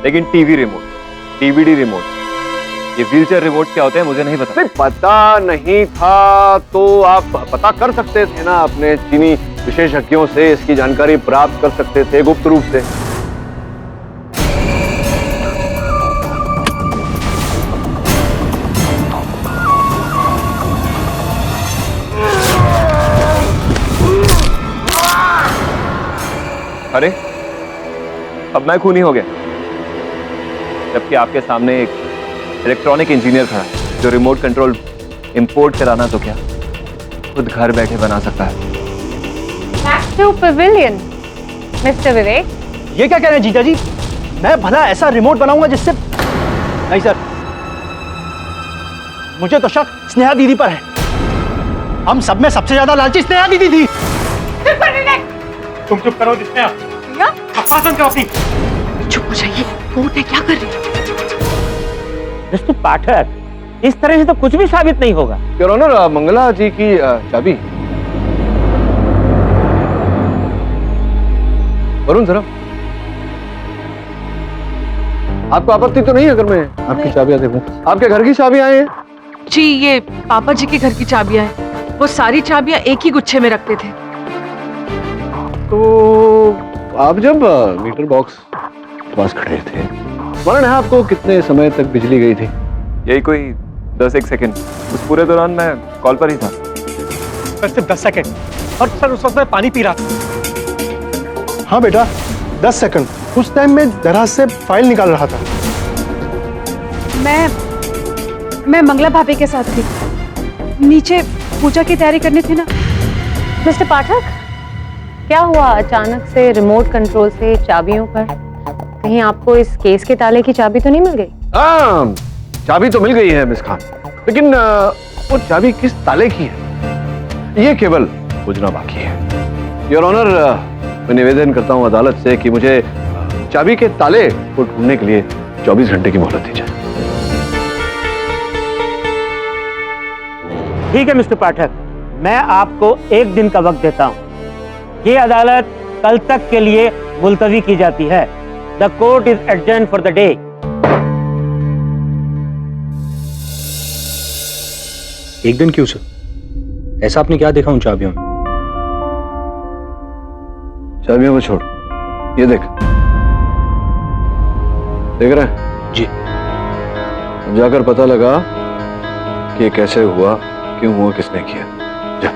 लेकिन टीवी रिमोट, डीवीडी रिमोट, ये व्हीलचेयर रिमोट क्या होते हैं मुझे नहीं पता। पता नहीं था तो आप पता कर सकते थे ना, अपने चीनी विशेषज्ञों से इसकी जानकारी प्राप्त कर सकते थे गुप्त रूप से। अरे, अब मैं खूनी हो गया, जबकि आपके सामने एक इलेक्ट्रॉनिक इंजीनियर खड़ा है जो रिमोट कंट्रोल इंपोर्ट कराना तो क्या खुद घर बैठे बना सकता है। Back to pavilion, Mr. विवेक। ये क्या कह रहे हैं जीजा जी? मैं भला ऐसा रिमोट बनाऊंगा जिससे? नहीं सर, मुझे तो शक स्नेहा दीदी पर है। हम सब में सबसे ज्यादा लालची स्नेहा दीदी थी। तुम चुप करो स्नेहा, बकवास बंद करो अपनी। चुप हो जाइए, कोर्ट है, क्या कर रही है? मिस्टर पाठक, इस तरह से तो कुछ भी साबित नहीं होगा। योर ऑनर, मंगला जी की चाबी। वरुण, जरा आपको आपत्ति तो नहीं अगर मैं आपकी चाबियां देखूं? आपके घर की चाबियां हैं? जी, ये पापा जी के घर की चाबियां हैं। वो सारी चाबियां एक ही गुच्छे में रखते थे। तो आप जब मीटर बॉक्स के पास खड़े थे, वरुण, आपको कितने समय तक बिजली गई थी? यही कोई 10-1 सेकेंड। उस पूरे दौरान मैं कॉल पर ही था। सर, सिर्फ 10 सेकेंड। और सर, उस वक्त मैं पानी पी रहा था। हाँ बेटा, 10 सेकंड। उस टाइम में दराज से फाइल निकाल रहा था। मैं मंगला भाभी के साथ थी, नीचे पूजा की तैयारी करनी थी ना। मिस्टर पाठक, क्या हुआ अचानक से रिमोट कंट्रोल से चाबियों पर? कहीं आपको इस केस के ताले की चाबी तो नहीं मिल गई? हाँ, चाबी तो मिल गई है मिस खान, लेकिन वो चाबी किस ताले की है ये केवल खोजना बाकी है। योर ऑनर, मैं निवेदन करता हूं अदालत से कि मुझे चाबी के ताले को ढूंढने के लिए 24 घंटे की मोहलत दी जाए। ठीक है मिस्टर पाठक, मैं आपको 1 दिन का वक्त देता हूं। ये अदालत कल तक के लिए मुलतवी की जाती है। The court is adjourned for the day. एक दिन क्यों सर? ऐसा आपने क्या देखा उन चाबियों में? चाबियों को छोड़, ये देख रहे हैं? जी। अब जाकर पता लगा कि ये कैसे हुआ, क्यों हुआ, किसने किया। जा।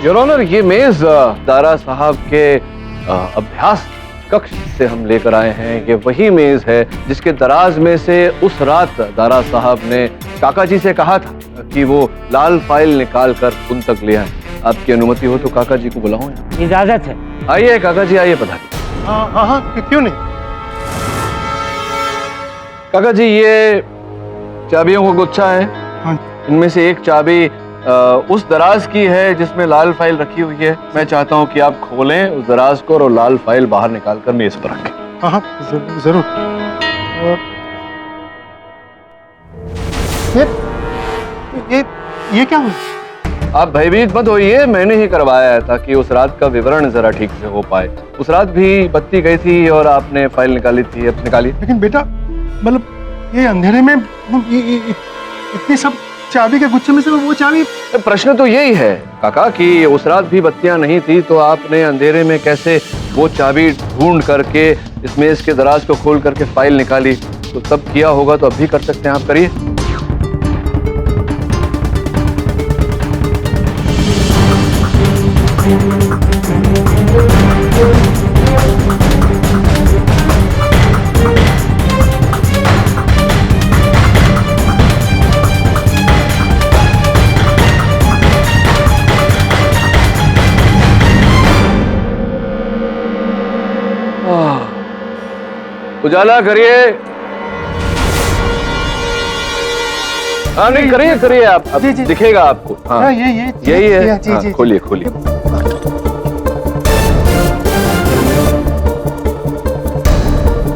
योर ऑनर, ये मेज दारा साहब के अभ्यास कक्ष से हम लेकर आए हैं ये वही मेज है जिसके दराज में से उस रात दारा साहब ने काका जी से कहा था कि वो लाल फाइल निकाल कर उन तक ले आए। आपकी अनुमति हो तो काका जी को बुलाऊं? इजाजत है। आइए काका जी, आइए पधारिए। हाँ, क्यों नहीं? काका जी, ये चाबियों का गुच्छा है। हाँ। इनमें से एक चाबी उस दराज की है जिसमें लाल फाइल रखी हुई है। मैं चाहता हूँ कि आप खोलें उस दराज को और लाल फाइल बाहर निकाल कर मेज पर रखें। हाँ, जरूर। ये क्या हुआ? आप भयभीत मत होइए, मैंने ही करवाया था कि उस रात का विवरण जरा ठीक से हो पाए। उस रात भी बत्ती गई थी और आपने फाइल निकाली थी। अब निकाली। लेकिन बेटा, मतलब ये अंधेरे में इतनी सब चाबी के गुच्छे में से वो चाबी। प्रश्न तो यही है काका कि उस रात भी बत्तियां नहीं थी तो आपने अंधेरे में कैसे वो चाबी ढूंढ करके इस मेज के दराज को खोल करके फाइल निकाली? तो तब किया होगा तो अब भी कर सकते हैं, आप करिए। उजाला करिए। हाँ, नहीं, करिए आप। अब दिखेगा आपको। हाँ, यही है। हाँ, खोलिए।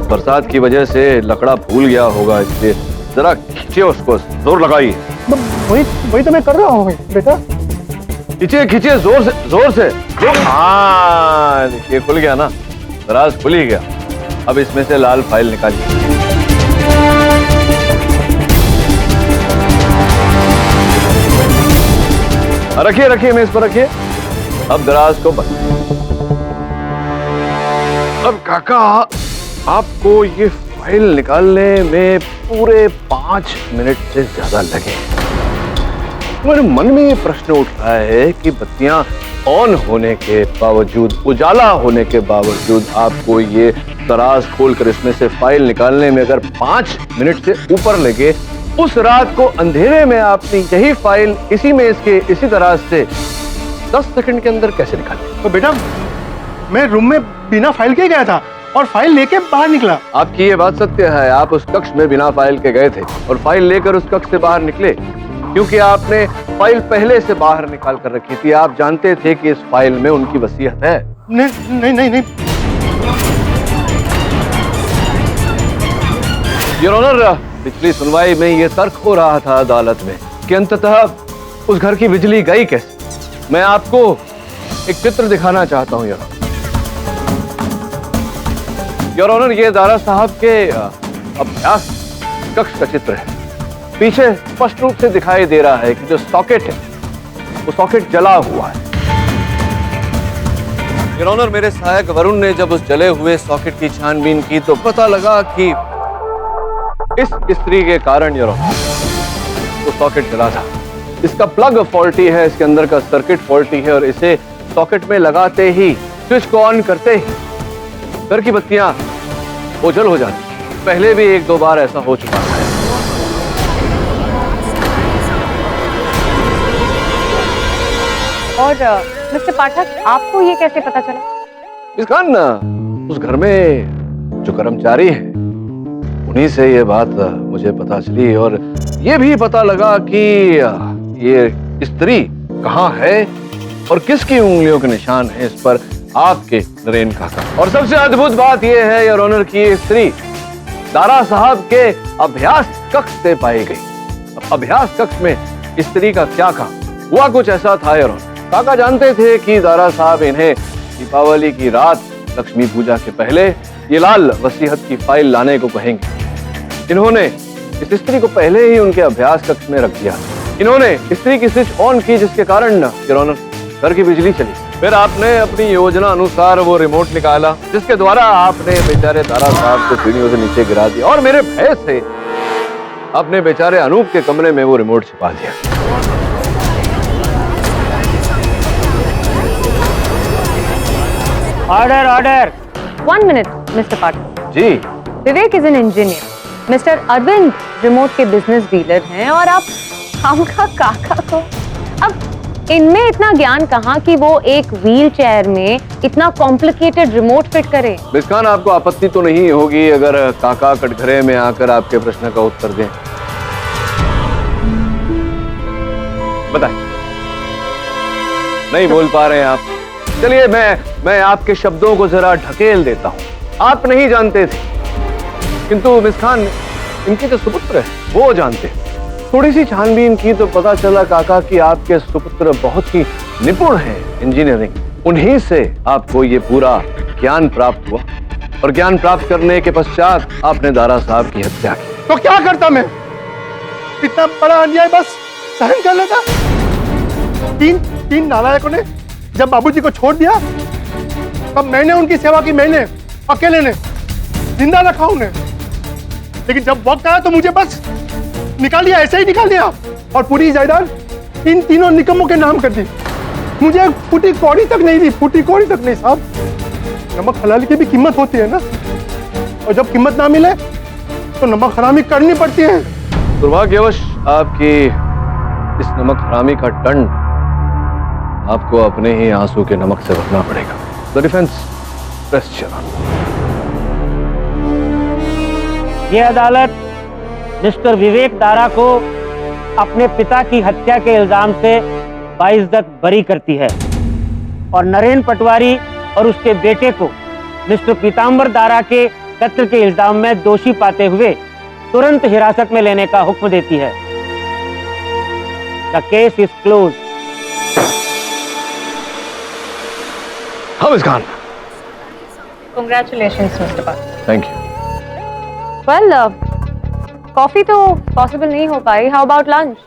बरसात की वजह से लकड़ा फूल गया होगा, इसलिए जरा खींचिए उसको, जोर लगाइए। वही तो मैं कर रहा हूँ बेटा। खींचिए जोर से। हाँ, देखिए खुल गया ना, दराज खुल ही गया। अब इसमें से लाल फाइल निकालिए। रखिए मेज पर रखिए। अब दराज को बंद। अब काका, आपको ये फाइल निकालने में पूरे 5 मिनट से ज्यादा लगे। मेरे मन में ये प्रश्न उठ रहा है कि बत्तियां ऑन होने के बावजूद, उजाला होने के बावजूद आपको ये दराज खोलकर इसमें से फाइल निकालने में अगर 5 मिनट से ऊपर लगे, उस रात को अंधेरे में आपने यही फाइल इसी मेज के इसी दराज से 10 सेकंड के अंदर कैसे निकाली? तो बेटा, मैं रूम में बिना फाइल के गया था और फाइल लेके बाहर निकला। आपकी ये बात सत्य है, आप उस कक्ष में बिना फाइल के गए थे और फाइल लेकर उस कक्ष से बाहर निकले क्योंकि आपने फाइल पहले से बाहर निकाल कर रखी थी। आप जानते थे कि इस फाइल में उनकी वसीयत है। नहीं। योर ऑनर, पिछली सुनवाई में ये तर्क हो रहा था अदालत में कि अंततः उस घर की बिजली गई कैसे। मैं आपको एक चित्र दिखाना चाहता हूं योर ऑनर। ये दारा साहब के अभ्यास कक्ष का चित्र है। पीछे स्पष्ट रूप से दिखाई दे रहा है कि जो सॉकेट है वो सॉकेट जला हुआ है। योर ऑनर, मेरे सहायक वरुण ने जब उस जले हुए सॉकेट की छानबीन की तो पता लगा कि इस स्त्री के कारण योर ऑनर वो सॉकेट जला था। इसका प्लग फॉल्टी है, इसके अंदर का सर्किट फॉल्टी है और इसे सॉकेट में लगाते ही, स्विच को ऑन करते ही घर की बत्तियां ओझल हो जाती। पहले भी 1-2 बार ऐसा हो चुका है। और मिस्टर पाठक, आपको ये कैसे पता चला? इस कारण उस घर में जो कर्मचारी हैं उन्हीं से ये बात मुझे पता चली और ये भी पता लगा कि ये स्त्री कहाँ है और किसकी उंगलियों के निशान है इस पर, आपके नरेन काका। और सबसे अद्भुत बात यह है योर ऑनर कि ये स्त्री दारा साहब के अभ्यास कक्ष से पाई गई। अभ्यास कक्ष में स्त्री का क्या काम हुआ? कुछ ऐसा था योर ऑनर। काका जानते थे कि दारा साहब इन्हें दीपावली की रात लक्ष्मी पूजा के पहले ये लाल वसीयत की फाइल लाने को कहेंगे। इन्होंने इस स्त्री को पहले ही उनके अभ्यास कक्ष में रख दिया। इन्होंने स्त्री की स्विच ऑन की जिसके कारण योर ऑनर घर की बिजली चली। फिर आपने अपनी योजना अनुसार वो रिमोट निकाला जिसके द्वारा आपने बेचारे दारा साहब को सीढ़ियों से नीचे गिरा दिया और मेरे भय से आपने बेचारे अनूप के कमरे में वो रिमोट छिपा दिया। Order order. 1 minute, Mr. Pathak. जी Vivek is an engineer, mister Arvind remote के बिजनेस डीलर हैं और आप हमका काका को। अब इनमें इतना ज्ञान कहाँ कि वो एक व्हील चेयर में इतना कॉम्प्लिकेटेड रिमोट फिट करे। मिस खान, आपको आपत्ति तो नहीं होगी अगर काका कटघरे में आकर आपके प्रश्न का उत्तर दें? बताएं। नहीं बोल पा रहे हैं आप? चलिए मैं आपके शब्दों को जरा ढकेल देता हूं। आप नहीं जानते थे, किंतु मिस खान इनके जो सुपुत्र है वो जानते। थोड़ी सी छानबीन की तो पता चला काका कि आपके सुपुत्र बहुत ही निपुण हैं इंजीनियरिंग। उन्हीं से आपको ये पूरा ज्ञान प्राप्त हुआ और ज्ञान प्राप्त करने के पश्चात आपने दारा साहब की हत्या की। तो क्या करता मैं? इतना बड़ा अन्याय बस सहन कर लेता? तीन नालायकों ने जब बाबूजी को छोड़ दिया तब मैंने उनकी सेवा की, मैंने अकेले ने जिंदा रखा उन्हें। लेकिन जब वक्त आया तो मुझे बस निकाल दिया, ऐसे ही निकाल दिया और पूरी जायदाद इन तीनों निकम्मों के नाम कर दी। मुझे एक फूटी कौड़ी तक नहीं दी, फूटी कौड़ी तक नहीं। साहब, नमक हलाल की भी कीमत होती है ना, और जब कीमत ना मिले तो नमक हरामी करनी पड़ती है। दुर्भाग्यवश आपकी इस नमक हरामी का दंड आपको अपने ही आंसू के नमक से भरना पड़ेगा। द डिफेंस प्रेस ये अदालत मिस्टर विवेक दारा को अपने पिता की हत्या के इल्जाम से बाइज्जत बरी करती है और नरेन पटवारी और उसके बेटे को मिस्टर पीतांबर दारा के कत्ल के इल्जाम में दोषी पाते हुए तुरंत हिरासत में लेने का हुक्म देती है। The case is close. हाँ miss Khan. Congratulations, Mr. Pathak. Thank you. Well, coffee तो पॉसिबल नहीं हो पाई। How about lunch?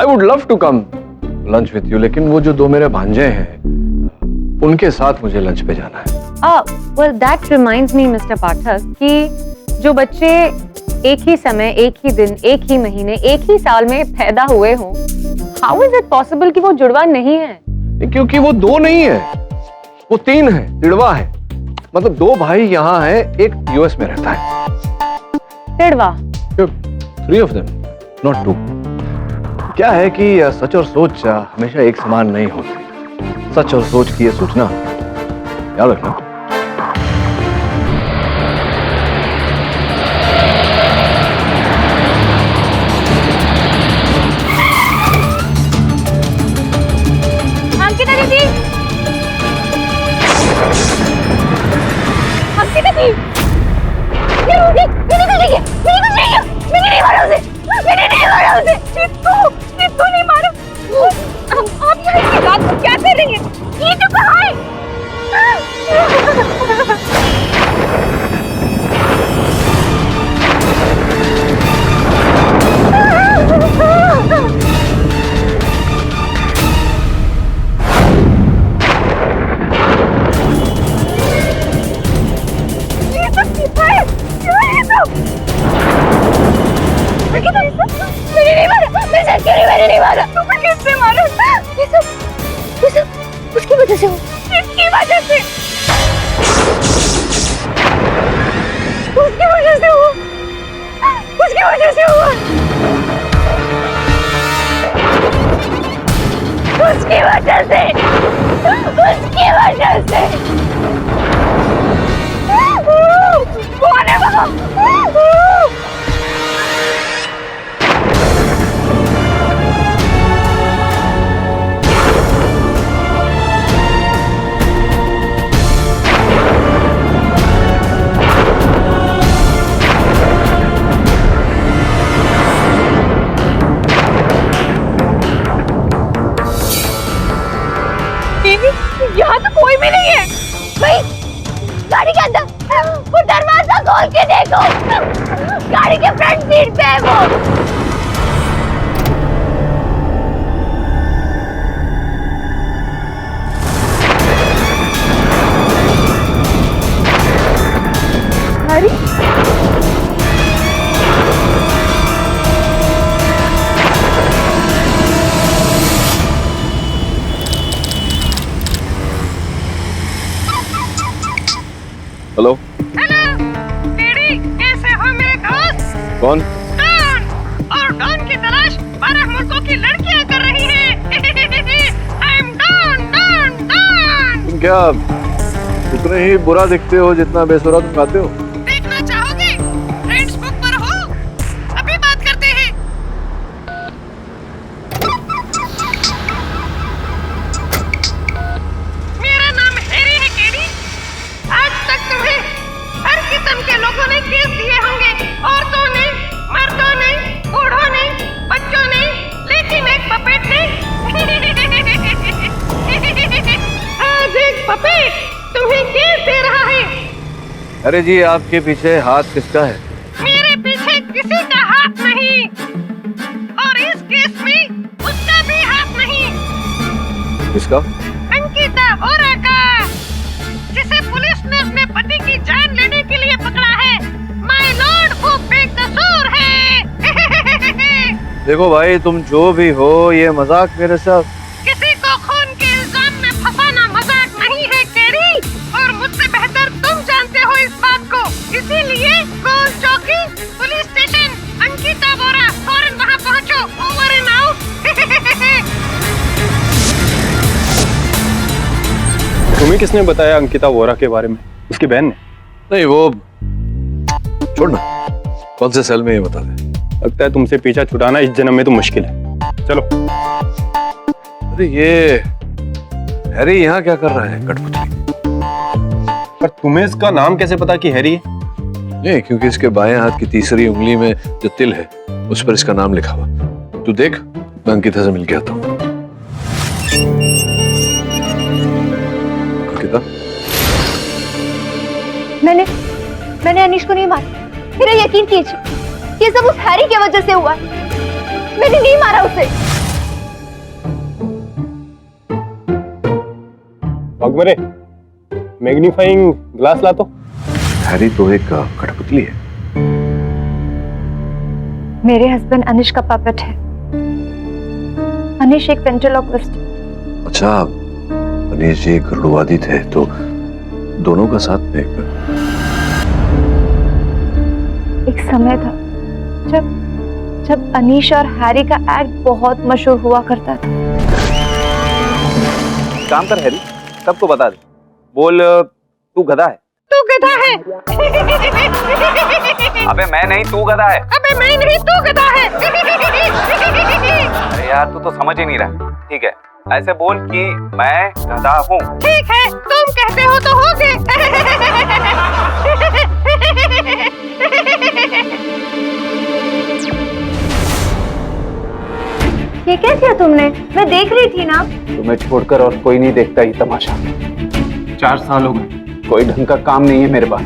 I would love to come lunch with you, लेकिन वो जो दो मेरे भांजे हैं उनके साथ मुझे लंच पे जाना है। Well, that reminds me, Mr. Pathak, कि जो बच्चे एक ही समय, एक ही दिन, एक ही महीने, एक ही साल में पैदा हुए हों, how is it possible कि वो जुड़वा नहीं है? क्योंकि वो दो नहीं है, वो तीन है, जुड़वा है। मतलब दो भाई यहाँ हैं, एक यूएस में रहता है। तिड़वा? 3 of them, not 2। क्या है कि सच और सोच हमेशा एक समान नहीं होती। सच और सोच की ये सूचना याद रखना। अंकिता दीदी, अंकिता दीदी, मैंने नहीं मारा उसे, मैंने नहीं मारा उसे। चित्तू नहीं मारा। आप यहाँ की बात को क्या कर रही हैं? ये तो कहाँ है? ये सब कितना है? क्यों है ये सब? मैंने नहीं मारा, मैं सच कह रही हूँ, मैंने नहीं मारा। तुम्हें किसने मारा? ये सब उसकी वजह से हुआ। किसकी वजह से? उसकी वजह से हुआ। उसकी वजह से हुआ। उसकी वजह से। उसकी वजह से। कौन है वो? यहाँ तो कोई भी नहीं है। भाई, गाड़ी के अंदर वो दरवाजा खोल के देखो, गाड़ी के फ्रंट सीट पे है वो। अरे हेलो टेडी, कैसे हो मेरे दोस्त? कौन? डॉन, और डॉन की तलाश 12 मुल्कों की लड़कियां कर रही हैं। I am Don, Don, Don. तुम क्या उतने ही बुरा दिखते हो जितना बेसुरा तुम गाते हो? देखना चाहोगे? फ्रेंड्स बुक पर हो? अभी बात करते हैं। मेरा नाम हैरी है टेडी। आज तक तुम्हें हर किस्म के लोगों ने केस दिए होंगे, औरतों ने, मर्दों ने, बूढ़ों ने, बच्चों ने, लेकिन एक पपेट ने आज एक पपेट तुम्हें केस दे रहा है। अरे जी, आपके पीछे हाथ किसका है? मेरे पीछे किसी का हाथ नहीं, और इस केस में उसका भी हाथ नहीं। किसका? अंकिता वोरा का, जिसे पुलिस ने अपने पति की जान लेने के लिए पकड़ा है। माय लॉर्ड वो बेकसूर है। देखो भाई, तुम जो भी हो, ये मजाक मेरे साथ। किसी को खून के इल्जाम में फंसाना मजाक नहीं है टेडी, और मुझसे बेहतर तुम जानते हो इस बात को। इसीलिए गोल चौकी, पुलिस स्टेशन, अंकिता वोरा, फौरन वहाँ पहुँचो। Over and out. तुम्हें किसने बताया अंकिता वोरा के बारे में? उसकी बहन ने? नहीं, वो छोड़ना, कौन से सेल में ये बता दे। लगता है तुमसे पीछा छुड़ाना इस जन्म में तो मुश्किल है। चलो। अरे ये हैरी यहाँ क्या कर रहा है कठपुतली? पर तुम्हें इसका नाम कैसे पता कि हैरी है? नहीं, क्योंकि इसके बाएं हाथ की तीसरी उंगली में जो तिल है उस पर इसका नाम लिखा हुआ। तू देख, मैं अंकिता से मिल के आता हूँ। अंकिता, मैंने अनीश को नहीं मारा। मेरा यकीन कीजिए, ये सब उस हैरी की वजह से हुआ है। मैंने नहीं मारा उसे। अकबरे, मैग्नीफाइंग ग्लास ला तो। हैरी तो एक कठपुतली है। मेरे हस्बैंड अनीश का पपेट है। अनीश एक वेंट्रिलोक्विस्ट। अच्छा, अनीश जी गरुड़वादी थे, तो दोनों का साथ में एक समय था जब अनीश और हैरी का एक्ट बहुत मशहूर हुआ करता था। काम कर हैरी, सबको बता दे। बोल, तू गधा है। तू गधा है। अबे मैं नहीं, तू गधा है। अबे मैं नहीं, तू गधा है। अरे यार, तू तो समझ ही नहीं रहा। ठीक है, ऐसे बोल कि मैं गधा हूँ। ठीक है, तुम कहते हो तो हो गए। ये क्या किया तुमने? मैं देख रही थी ना। तुम्हें छोड़कर और कोई नहीं देखता ये तमाशा। 4 साल हो गए, कोई ढंग का काम नहीं है मेरे पास।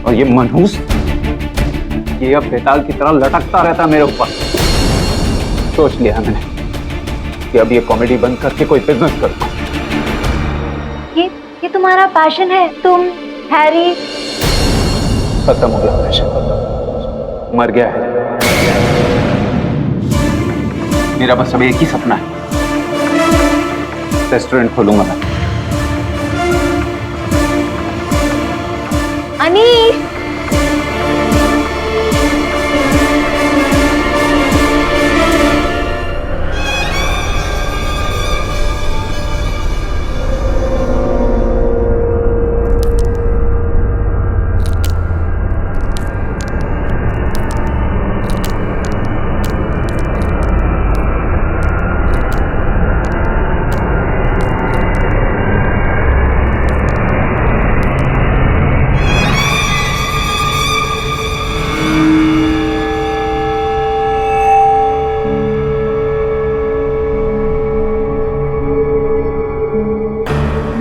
और ये मनहूस, ये अब बेताल की तरह लटकता रहता मेरे ऊपर। सोच लिया मैंने कि अब ये कॉमेडी बंद करके कोई बिजनेस करूं। ये तुम्हारा पैशन है? तुम हैरी? खत्म हो गया पैशन, मर गया है। मेरा बस अब एक ही सपना है, रेस्टोरेंट खोलूंगा मैं। अनीश,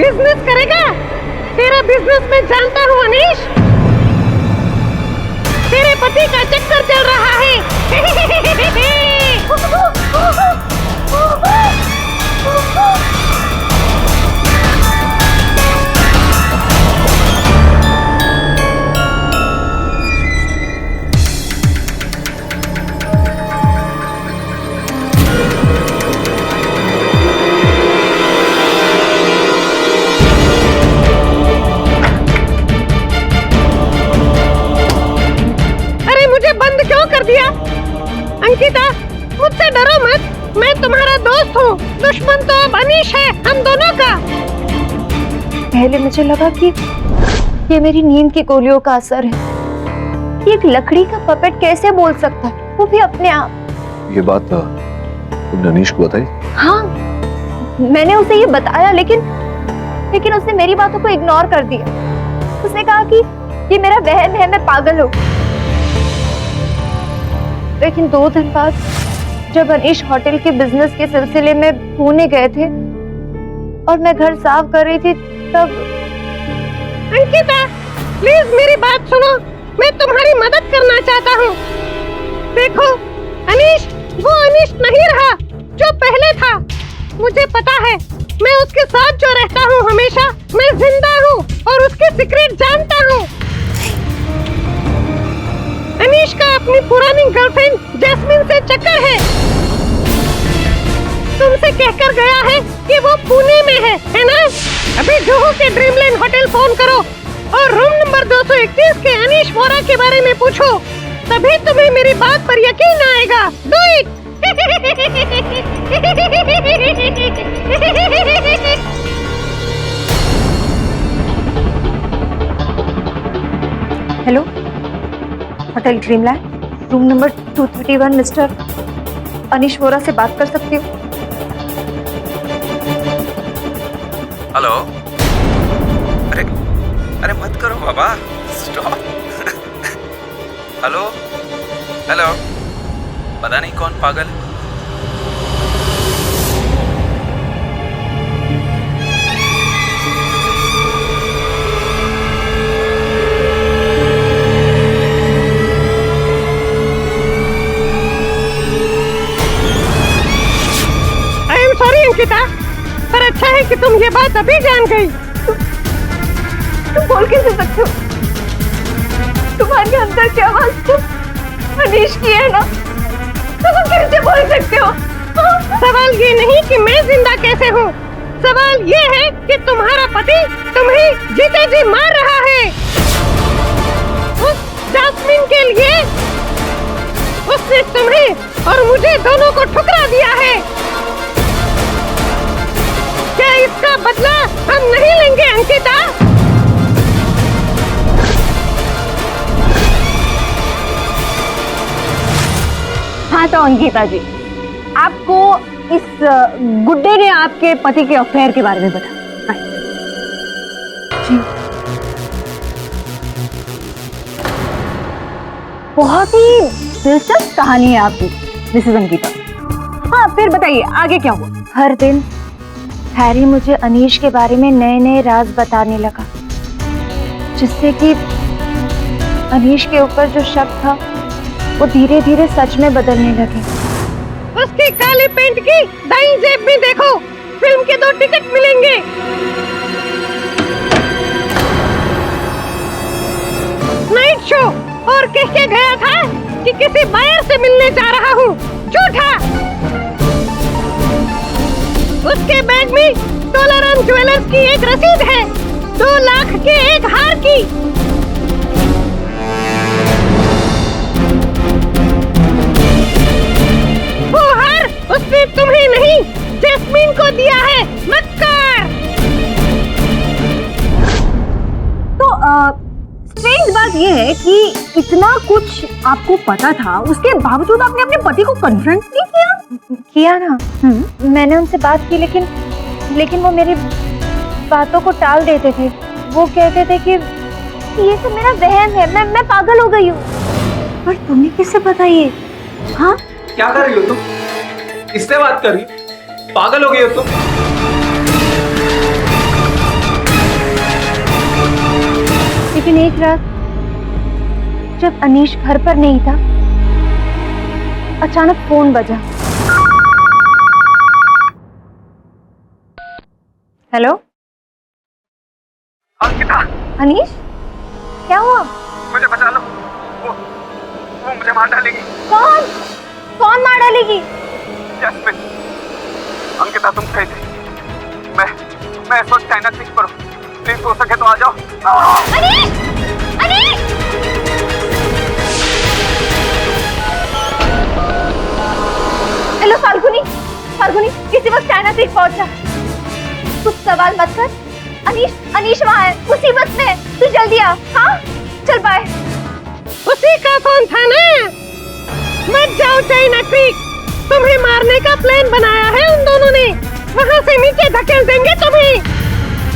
बिजनेस करेगा? तेरा बिजनेस मैं जानता हूँ अनीश। तेरे पति का चक्कर चल रहा है। अंकिता, मुझसे डरो मत, मैं तुम्हारा दोस्त हूँ। दुश्मन तो अब अनीश है, हम दोनों का। पहले मुझे लगा कि ये मेरी नींद की गोलियों का असर है। ये एक लकड़ी का पपेट कैसे बोल सकता है, वो भी अपने आप। ये बात तुमने अनीश को बताई? हाँ, मैंने उसे ये बताया, लेकिन उसने मेरी बातों को इग्नोर कर दिया। उसने कहा कि ये मेरा वहम है, मैं पागल हूँ। लेकिन 2 दिन बाद जब अनीश होटल के बिजनेस के सिलसिले में पुणे गए थे और मैं घर साफ कर रही थी, तब अंकिता, प्लीज मेरी बात सुनो, मैं तुम्हारी मदद करना चाहता हूँ। देखो अनीश, वो अनीश नहीं रहा जो पहले था। मुझे पता है, मैं उसके साथ जो रहता हूँ हमेशा, मैं जिंदा हूँ और उसके सीक्रेट जानता हूँ। अनीश का अपनी पुरानी गर्लफ्रेंड जैस्मिन से चक्कर है। तुमसे कहकर गया है कि वो पुणे में है ना? अभी जुहू के ड्रीमलैंड होटल फोन करो और रूम नंबर 221 के अनीश वोरा के बारे में पूछो, तभी तुम्हें मेरी बात पर यकीन आएगा। Do it. Hello, hotel dreamland, room number 231, mister Anish Vora से बात कर सकती हूँ? हेलो। अरे मत करो बाबा, स्टॉप। हेलो हेलो, पता नहीं कौन पागल। आई एम सॉरी अंकिता, पर अच्छा है कि तुम ये बात अभी जान गई। तुम बोल कैसे सकते हो? तुम्हारे अंदर की आवाज तो अनीश की है ना, तो तुम कैसे बोल सकते हो? सवाल ये नहीं कि मैं जिंदा कैसे हूँ, सवाल ये है कि तुम्हारा पति तुम्हें जीते जी मार रहा है। उस जैस्मिन के लिए उसने तुम्हें और मुझे दोनों को ठुकरा दिया है। क्या इसका बदला हम नहीं लेंगे अंकिता? हाँ तो अंकिता जी, आपको इस गुड्डे ने आपके पति के अफेयर के बारे में बताया? जी, बहुत ही दिलचस्प कहानी है आपकी मिसेस अंकिता। हाँ, फिर बताइए आगे क्या हुआ? हर दिन हैरी मुझे अनीश के बारे में नए नए राज बताने लगा, जिससे कि अनीश के ऊपर जो शक था वो धीरे धीरे सच में बदलने लगे। उसकी काली पेंट की दाईं जेब में देखो, फिल्म के 2 टिकट मिलेंगे। नाइट शो, और कह के गया था कि किसी बायर से मिलने जा रहा हूँ। झूठा। उसके बैग में टोलरन ज्वेलर्स की एक रसीद है, 2 लाख के एक हार की। वो हार उसने तुम्हें नहीं, जैस्मिन को दिया है। मक्कार। तो स्ट्रेंज बात यह है कि इतना कुछ आपको पता था, उसके बावजूद आपने अपने पति को कन्फ्रंट नहीं किया? किया ना, मैंने उनसे बात की, लेकिन वो मेरी बातों को टाल देते थे। वो कहते थे कि ये तो मेरा वहम है, मैं पागल हो गई हूँ। पर तुम्हें किससे पता ये? हाँ, क्या कर रही हो तुम? किससे बात कर रही हो? पागल हो गई हो तुम? लेकिन एक रात जब अनीश घर पर नहीं था, अचानक फोन बजा। हेलो अंकिता। अनीश, क्या हुआ? मुझे बचा लो, वो मुझे मार डालेगी। कौन मार डालेगी? जैस्मिन। अंकिता तुम सही थी, मैं इस वक्त चाइना सिंह पर हूँ, प्लीज हो सके तो आ जाओ। अनीश! अनीश! फाल्गुनी इसी वक्त चाइना सीख पहुंचा। कुछ सवाल मत कर। अनीश वहाँ है, मुसीबत में है। तू जल्दी आ। हाँ चल बाय। उसी का फोन था ना? मत जाओ चाइना क्रीक, तुम्हें मारने का प्लान बनाया है उन दोनों ने। वहाँ से नीचे धकेल देंगे तुम्हें।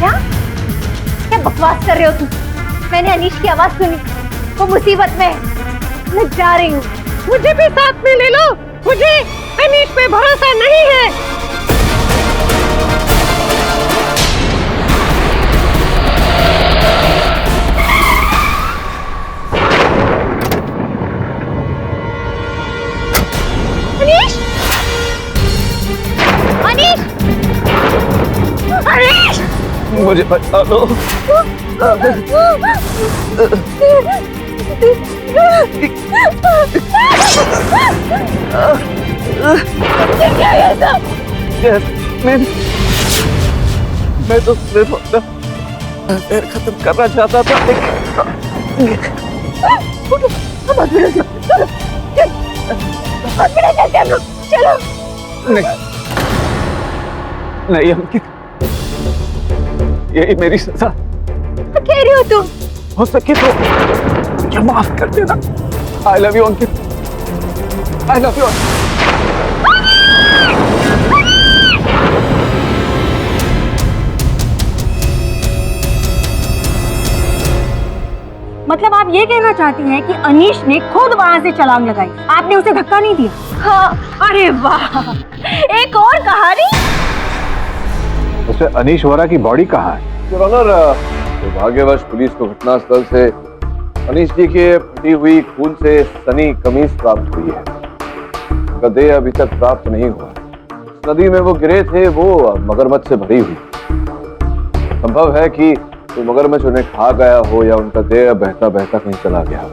क्या बकवास कर रहे हो तुम? मैंने अनीश की आवाज सुनी, वो मुसीबत में है। मैं जा रही हूँ। मुझे भी साथ में ले लो, मुझे अनीश पे भरोसा नहीं है। अनीश! अनीश! अनीश! मुझे बचा लो। क्या ये सब? मैं तो सिर्फ अपना पैर खत्म करना चाहता था, चलो। नहीं अंकित, यही मेरी सजा। कह रही हो तुम? हो सके तो मुझे माफ कर देना। I love you Ankit, I love you. मतलब आप ये कहना चाहती हैं कि अनीश ने खुद वहां से छलांग लगाई, आपने उसे धक्का नहीं दिया? हाँ। अरे वाह, एक और कहानी। उसे अनीश वोरा की बॉडी कहाँ है? योर ऑनर, दुर्भाग्यवश पुलिस को घटनास्थल से अनीश जी के फटी हुई खून से सनी कमीज प्राप्त हुई है। उनका देह अभी तक प्राप्त नहीं हुआ। इस नदी में वो गिरे थे, वो मगरमच्छ से भरी हुई। संभव है कि तो मगरमच्छ उन्हें खा गया हो या उनका देह बहता बहता कहीं चला गया हो।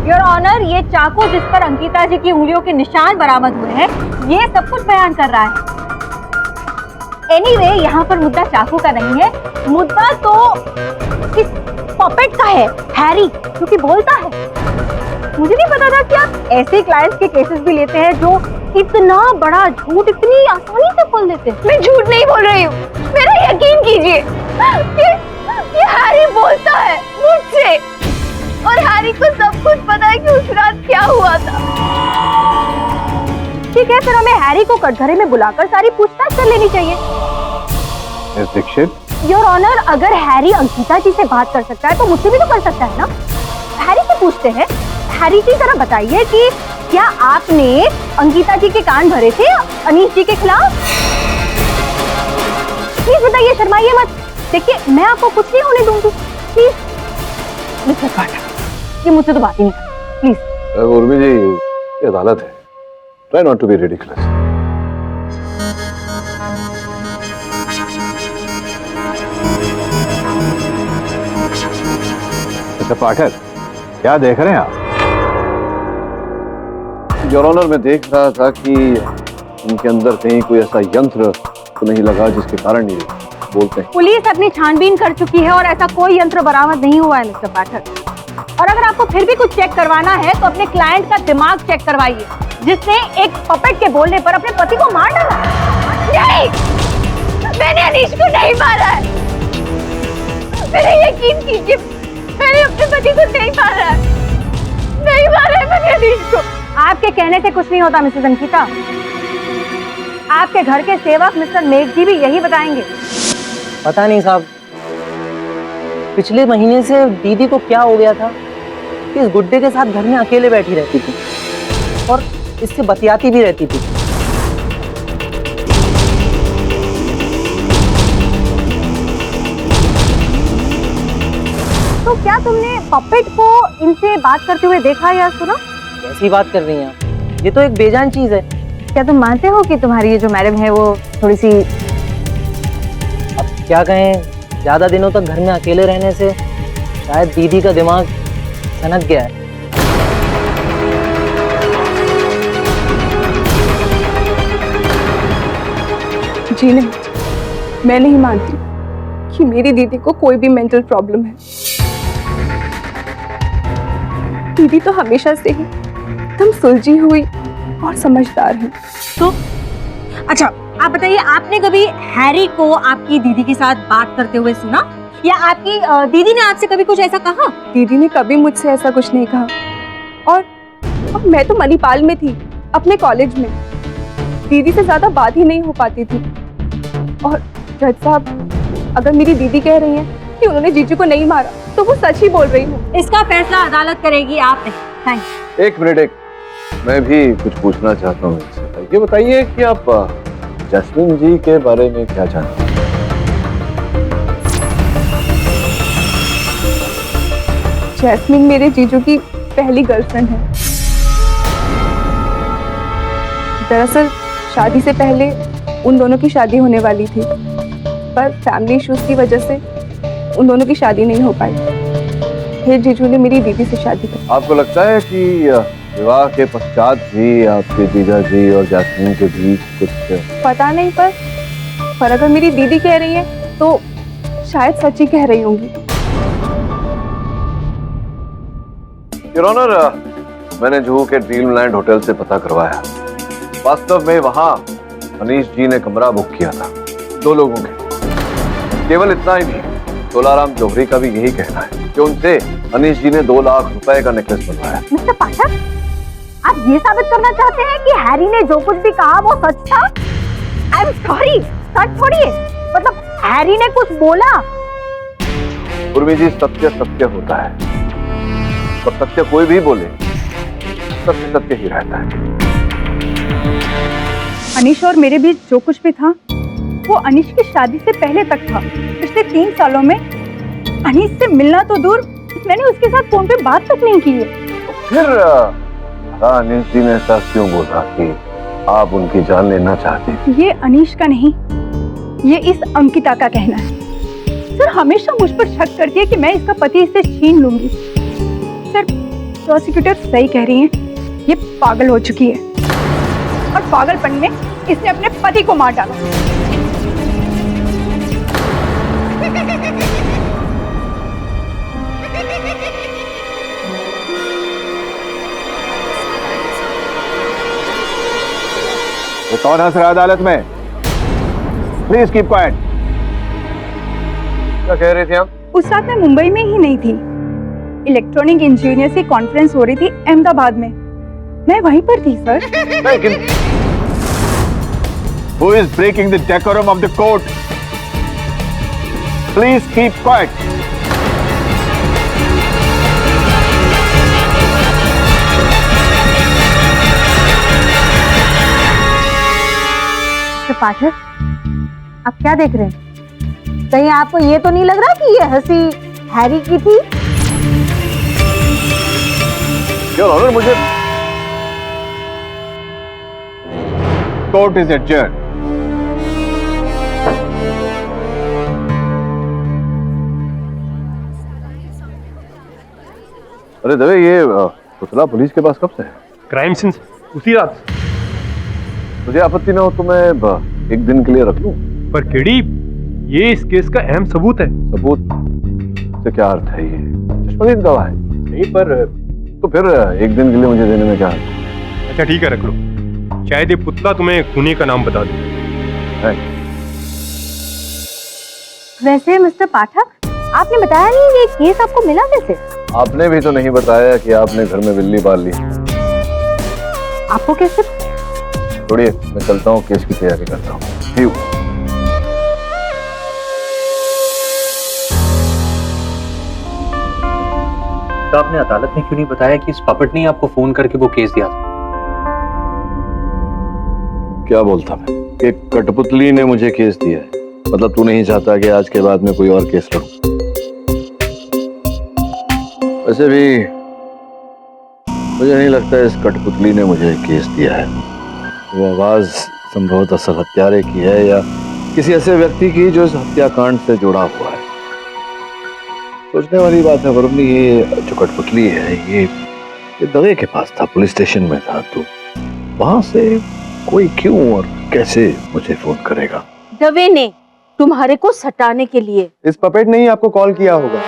योर ऑनर, ये चाकू जिस पर अंकिता जी की उंगलियों के निशान बरामद हुए हैं, ये सब कुछ बयान कर रहा है। एनीवे, यहाँ पर मुद्दा चाकू का नहीं है, मुद्दा तो इस पपेट का है, हैरी, क्योंकि बोलता है। मुझे नहीं पता था कि आप ऐसे क्लाइंट्स के केसेस भी लेते हैं जो इतना बड़ा झूठ इतनी आसानी से बोल देते हैं। मैं झूठ नहीं बोल रही हूँ, मेरा यकीन कीजिए। ये हैरी बोलता है मुझसे, और हैरी को सब कुछ पता है कि उस रात क्या हुआ था। ठीक है, फिर हमें हैरी को कटघरे में बुलाकर सारी पूछताछ कर लेनी चाहिए। दीक्षित, योर ऑनर, अगर हैरी अंकिता जी से बात कर सकता है तो मुझसे भी तो कर सकता है ना। हैरी से पूछते हैं। हैरी जी, जरा बताइए कि क्या आपने अंकिता जी के कान भरे थे अनीश जी के खिलाफ? प्लीज बताइए, शर्माइए मत। देखिए, मैं आपको कुछ नहीं होने दूंगी, प्लीज। मिस्टर पाठक, ये मुझसे तो बात ही नहीं कर, प्लीज। उर्मी जी, ये अदालत है। Try not to be ridiculous. Mister Pathak, क्या देख रहे हैं आप? योर ऑनर, मैं देख रहा था कि उनके अंदर कहीं कोई ऐसा यंत्र तो नहीं लगा जिसके कारण ये बोलते हैं। पुलिस अपनी छानबीन कर चुकी है और ऐसा कोई यंत्र बरामद नहीं हुआ है मिस्टर पाठक। और अगर आपको फिर भी कुछ चेक करवाना है तो अपने क्लाइंट का दिमाग चेक करवाइए, जिसने एक पपेट के बोलने पर अपने पति को मार डाला। नहीं, मैंने अनीश को नहीं मारा है। मेरा यकीन कीजिए, मैंने अपने पति को नहीं मारा है। नहीं मारा है मैंने अनीश को। आपके कहने से कुछ नहीं होता मिसेस अंकिता। आपके घर के सेवक मिस्टर मेघ जी भी यही बताएंगे। पता नहीं साहब, पिछले महीने से दीदी को क्या हो गया था कि इस गुड्डे के साथ घर में अकेले बैठी रहती थी और इससे बतियाती भी रहती थी। तो क्या तुमने पपेट को इनसे बात करते हुए देखा या सुना? कैसी बात कर रही हैं आप? ये तो एक बेजान चीज है। क्या तुम मानते हो कि तुम्हारी ये जो मैडम है वो थोड़ी सी, अब क्या कहें, ज्यादा दिनों तक घर में अकेले रहने से शायद दीदी का दिमाग सनक गया है। जी नहीं, मैं नहीं मानती कि मेरी दीदी को कोई भी मेंटल प्रॉब्लम है। दीदी तो हमेशा से ही एकदम सुलझी हुई, और समझदार हैं। तो अच्छा, आप बताइए, आपने कभी हैरी को आपकी दीदी के साथ बात करते हुए सुना, या आपकी दीदी ने आपसे कभी कुछ ऐसा कहा? दीदी ने कभी मुझसे ऐसा कुछ नहीं कहा। और मैं तो मणिपाल में थी, अपने कॉलेज में। दीदी से ज्यादा बात ही नहीं हो पाती थी। और जज साहब, अगर मेरी दीदी कह रही हैं कि उन्होंने जीजू को नहीं मारा, तो वो सच ही बोल रही हूँ। इसका फैसला अदालत करेगी, आप नहीं। थैंक्स। एक मिनट, मैं भी कुछ पूछना चाहता हूँ इनसे। ये बताइए कि आप जैस्मिन जी के बारे में क्या जानते हैं? जैस्मिन मेरे जीजू की पहली गर्लफ्रेंड है। दरअसल शादी से पहले उन दोनों की शादी होने वाली थी, पर फैमिली इश्यूज की वजह से उन दोनों की शादी नहीं हो पाई। फिर जीजू ने मेरी दीदी से शादी की। आपको लगता है कि विवाह के पश्चात भी आपके जीजा जी और जैस्मिन के बीच कुछ? पता नहीं, पर अगर मेरी दीदी कह रही है तो शायद सच ही कह रही होंगी। योर ऑनर, मैंने जुहू के ड्रीमलैंड होटल से पता करवाया। वास्तव में वहां अनीश जी ने कमरा बुक किया था 2 लोगों के। केवल इतना ही नहीं, तोलाराम जौहरी का भी यही कहना है कि उनसे अनीश जी ने 2 लाख रुपए का नेकलेस बनवाया। मिस्टर पाठक, आप ये साबित करना चाहते हैं कि हैरी ने जो कुछ भी कहा वो सच था? आई एम सॉरी, सच थोड़ी है। मतलब हैरी ने कुछ बोला? उर्मी जी, सत्य सत्य होता है, और सत्य कोई भी बोले, सत्य सत्य ही रहता है। अनीश और मेरे बीच जो कुछ भी था वो अनीश की शादी से पहले तक था। पिछले 3 सालों में अनीश से मिलना तो दूर, मैंने उसके साथ फोन पे बात तक नहीं की है। फिर अनीश जी ने ऐसा क्यों बोला कि आप उनकी जान लेना चाहते थे? ये अनीश का नहीं, ये इस अंकिता का कहना है। सर हमेशा मुझ पर शक करती है कि मैं इसका पति इससे छीन लूंगी। सर प्रोसिक्यूटर सही कह रही हैं, ये पागल हो चुकी है, और पागलपन में इसने अपने पति को मार डाला। वो कौन हंस रहा है अदालत में? Please keep quiet. क्या कह रही थी आप? उस रात मैं मुंबई में ही नहीं थी। इलेक्ट्रॉनिक इंजीनियर की कॉन्फ्रेंस हो रही थी अहमदाबाद में, मैं वहीं पर थी सर। लेकिन Who is breaking the decorum of the court? Please keep quiet. Mister Pathak, आप क्या देख रहे हैं? कहीं आपको ये तो नहीं लग रहा कि ये हंसी हैरी की थी? योर ऑनर, मुझे Court is adjourned. अरे दवे, ये पुतला पुलिस के पास कब से है? क्राइम सीन उसी रात। मुझे आपत्ति ना हो तो मैं 1 दिन के लिए रख लूं? पर केडी, ये इस केस का अहम सबूत है। सबूत से क्या अर्थ है? ये चश्मदीद गवाह है। नहीं, पर तो फिर 1 दिन के लिए मुझे देने में क्या? अच्छा ठीक है, रख लो। शायद ये पुतला तुम्हें खूनी का नाम बता दे। वैसे मिस्टर पाठक, आपने बताया नहीं ये केस आपको मिला कैसे? आपने भी तो नहीं बताया कि आपने घर में बिल्ली पाल ली। आपको कैसे? छोड़िए, मैं चलता हूँ, केस की तैयारी करता हूँ। तो आपने अदालत में क्यों नहीं बताया कि इस पपट ने आपको फोन करके वो केस दिया था? क्या बोलता मैं कि कठपुतली ने मुझे केस दिया है? मतलब तू नहीं चाहता कि आज के बाद में कोई और केस लड़ूं? वैसे भी मुझे नहीं लगता इस कठपुतली ने मुझे केस दिया है। वो आवाज संभवतः असल हत्यारे की है, या किसी ऐसे व्यक्ति की जो इस हत्याकांड से जुड़ा हुआ है। सोचने वाली बात है वरुण, ये जो कठपुतली है ये दवे के पास था, पुलिस स्टेशन में था, तो वहां से कोई क्यों और कैसे मुझे फोन करेगा? दवे ने तुम्हारे को सटाने के लिए। इस पपेट ने ही आपको कॉल किया होगा।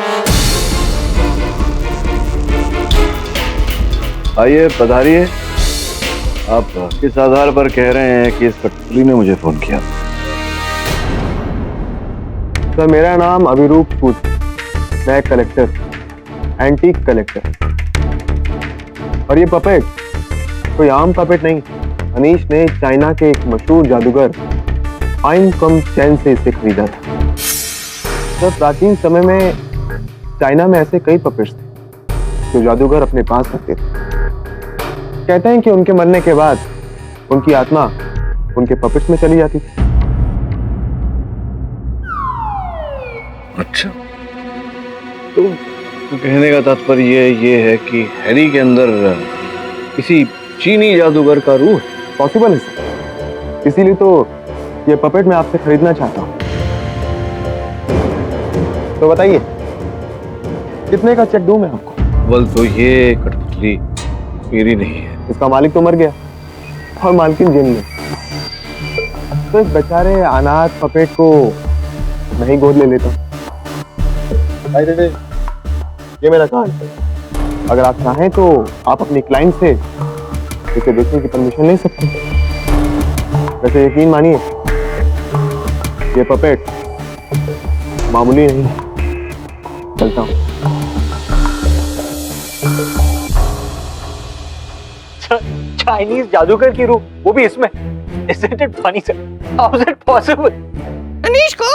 आइए, पधारिए। आप किस आधार पर कह रहे हैं कि इस कठपुतली ने मुझे फोन किया? सर मेरा नाम अभिरूप सूद, मैं कलेक्टर, एंटीक कलेक्टर। और ये पपेट कोई आम पपेट नहीं, अनीश ने चाइना के एक मशहूर जादूगर आइन कम चैन से इसे खरीदा था। तो प्राचीन समय में चाइना में ऐसे कई पपेट्स थे जो जादूगर अपने पास रखते थे। कहते हैं कि उनके मरने के बाद उनकी आत्मा उनके पपेट्स में चली जाती थी। अच्छा, तो कहने का तात्पर्य ये है कि हैरी के अंदर किसी चीनी जादूगर का रूह पॉसिबल है सर, इसीलिए तो ये पपेट मैं आपसे खरीदना चाहता हूँ। तो बताइए कितने का चेक दूं मैं आपको? बोल तो ये कठपुतली मेरी नहीं है। इसका मालिक तो मर गया और मालकिन जेल में, तो इस बेचारे अनाथ पपेट को मैं ही गोद ले लेता हूँ। ये मेरा कार्ड, अगर आप चाहें तो आप अपनी क्लाइंट से इसे देखने की परमिशन ले सकते हैं। वैसे यकीन मानिए ये पपेट मामूली नहीं है। चलता हूँ। चाइनीज जादूगर की रूह, वो भी इसमें। Isn't it funny, sir? How is it possible? Anish को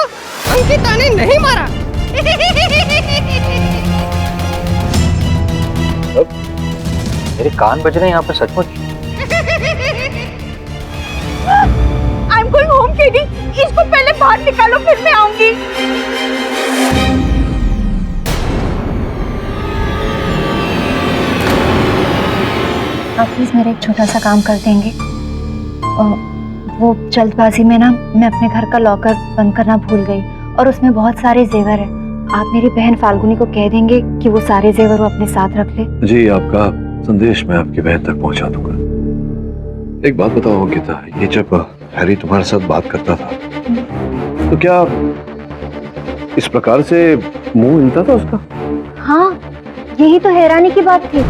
अंकिता ने नहीं मारा। मेरे कान बज रहे हैं यहाँ पर सचमुच। I'm going home, KD. इसको पहले बाहर निकालो, फिर मैं आऊंगी। आप प्लीज मेरा एक छोटा सा काम कर देंगे? वो जल्दबाजी में ना मैं अपने घर का लॉकर बंद करना भूल गई और उसमें बहुत सारे जेवर है। आप मेरी बहन फाल्गुनी को कह देंगे कि वो सारे जेवर वो अपने साथ रख ले। जी, आपका संदेश मैं आपकी बहन तक पहुंचा दूंगा। एक बात बताओ अंकिता, ये जब हैरी तुम्हारे साथ बात करता था तो क्या इस प्रकार से मुंह हिलता था उसका? हाँ, यही तो हैरानी की बात थी।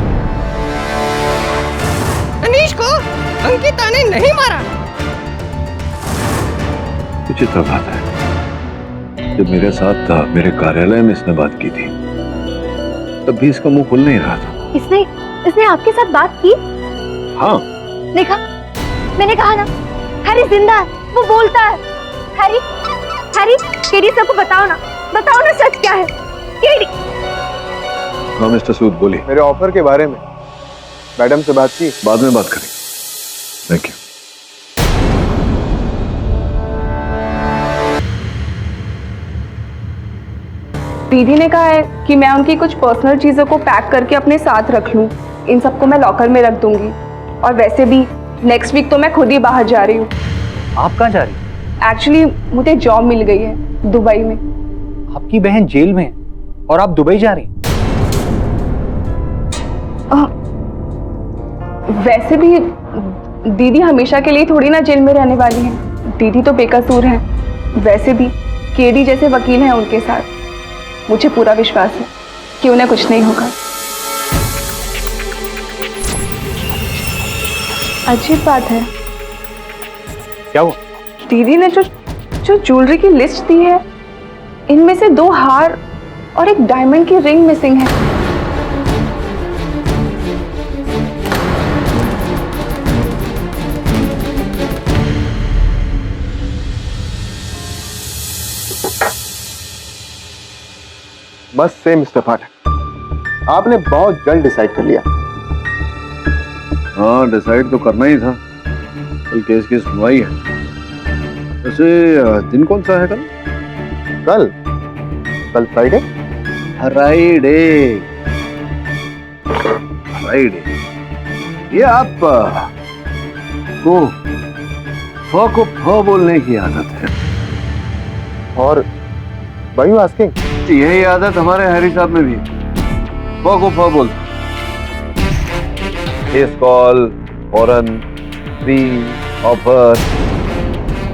अनीश को अंकिता ने नहीं मारा। विचित्र बात है, जब मेरे साथ था मेरे कार्यालय में इसने बात की थी तब भी इसका मुंह खुल नहीं रहा था। इसने आपके साथ बात की? हाँ। देखा, मैंने कहा ना, हैरी जिंदा है, वो बोलता है। हैरी, केडी सबको बताओ ना सच क्या है। केडी। हाँ मिस्टर सूद, बोलिए। मेरे ऑफर के बारे में मैडम से बात की? बाद में बात करेंगे। Thank you. दीदी ने कहा है कि मैं उनकी कुछ पर्सनल चीजों को पैक करके अपने साथ रख लूं। इन सबको मैं लॉकर में रख दूंगी। और वैसे भी नेक्स्ट वीक तो मैं खुद ही बाहर जा रही हूँ। आप कहाँ जा रही? एक्चुअली मुझे जॉब मिल गई है दुबई में। आपकी बहन जेल में है और आप दुबई जा रही हैं? वैसे भी दीदी हमेशा के लिए थोड़ी ना जेल में रहने वाली हैं। दीदी तो बेकसूर हैं। वैसे भी केडी जैसे वकील हैं उनके साथ। मुझे पूरा विश्वास है कि उन्हें कुछ नहीं होगा। अजीब बात है। क्या हुआ? दीदी ने जो ज्वेलरी की लिस्ट दी है, इनमें से 2 हार और एक डायमंड की रिंग मिसिंग है। बस से मिस्टर पाठक, आपने बहुत जल्द डिसाइड कर लिया। हाँ, डिसाइड तो करना ही था। कल केस की सुनवाई है। वैसे दिन कौन सा है कल? कल फ्राइडे। ये आप को फ बोलने की आदत है। और Why you asking? यही आदत हमारे हैरी साहब में भी। फ को फ बोल। केस कॉल, फौरन, फ्री, ऑफर।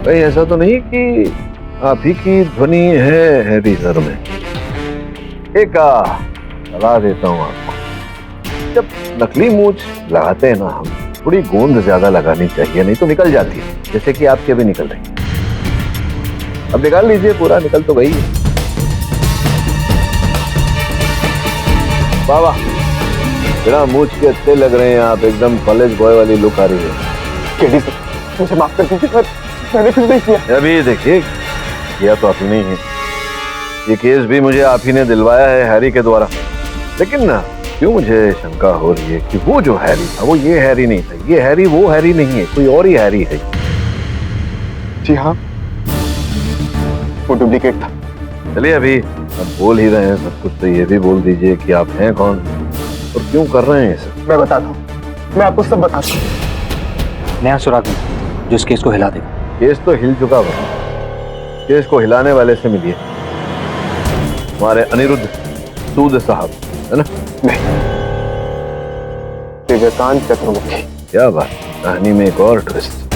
कहीं ऐसा तो नहीं कि आप ही की ध्वनि है हैरी सर में? एक सलाह देता हूँ आपको, जब नकली मूंछ लगाते हैं ना हम, थोड़ी गोंद ज्यादा लगानी चाहिए, नहीं तो निकल जाती है, जैसे कि आपकी अभी निकल रही है। अब निकाल लीजिए, पूरा निकल तो गई है। वाह वाह, बिना मूछ के अच्छे लग रहे हैं आप, एकदम कॉलेज बॉय वाली लुक आ रही है। केडी सर, मुझे माफ कर दीजिए सर, मैंने कुछ नहीं किया। अभी देखिए, किया तो आप ही नहीं है, ये केस भी मुझे आप ही ने दिलवाया है हैरी के द्वारा। लेकिन ना क्यों मुझे शंका हो रही है कि वो जो हैरी था वो ये हैरी नहीं था, ये हैरी वो हैरी नहीं है, कोई और ही हैरी है। जी हाँ, वो डुप्लीकेट था। चलिए अभी अब बोल ही रहे हैं सब कुछ, तो ये भी बोल दीजिए कि आप हैं कौन और क्यों कर रहे हैं सब। मैं बताता हूँ, मैं आपको सब बताता हूँ। नया सुराग मिला जो इस केस को हिला देगा। केस तो हिल चुका हुआ, केस को हिलाने वाले से मिलिए, हमारे अनिरुद्ध सूद साहब, है ना? नहीं, विवेकांत चक्रवर्ती। क्या बात, कहानी में एक और ट्विस्ट।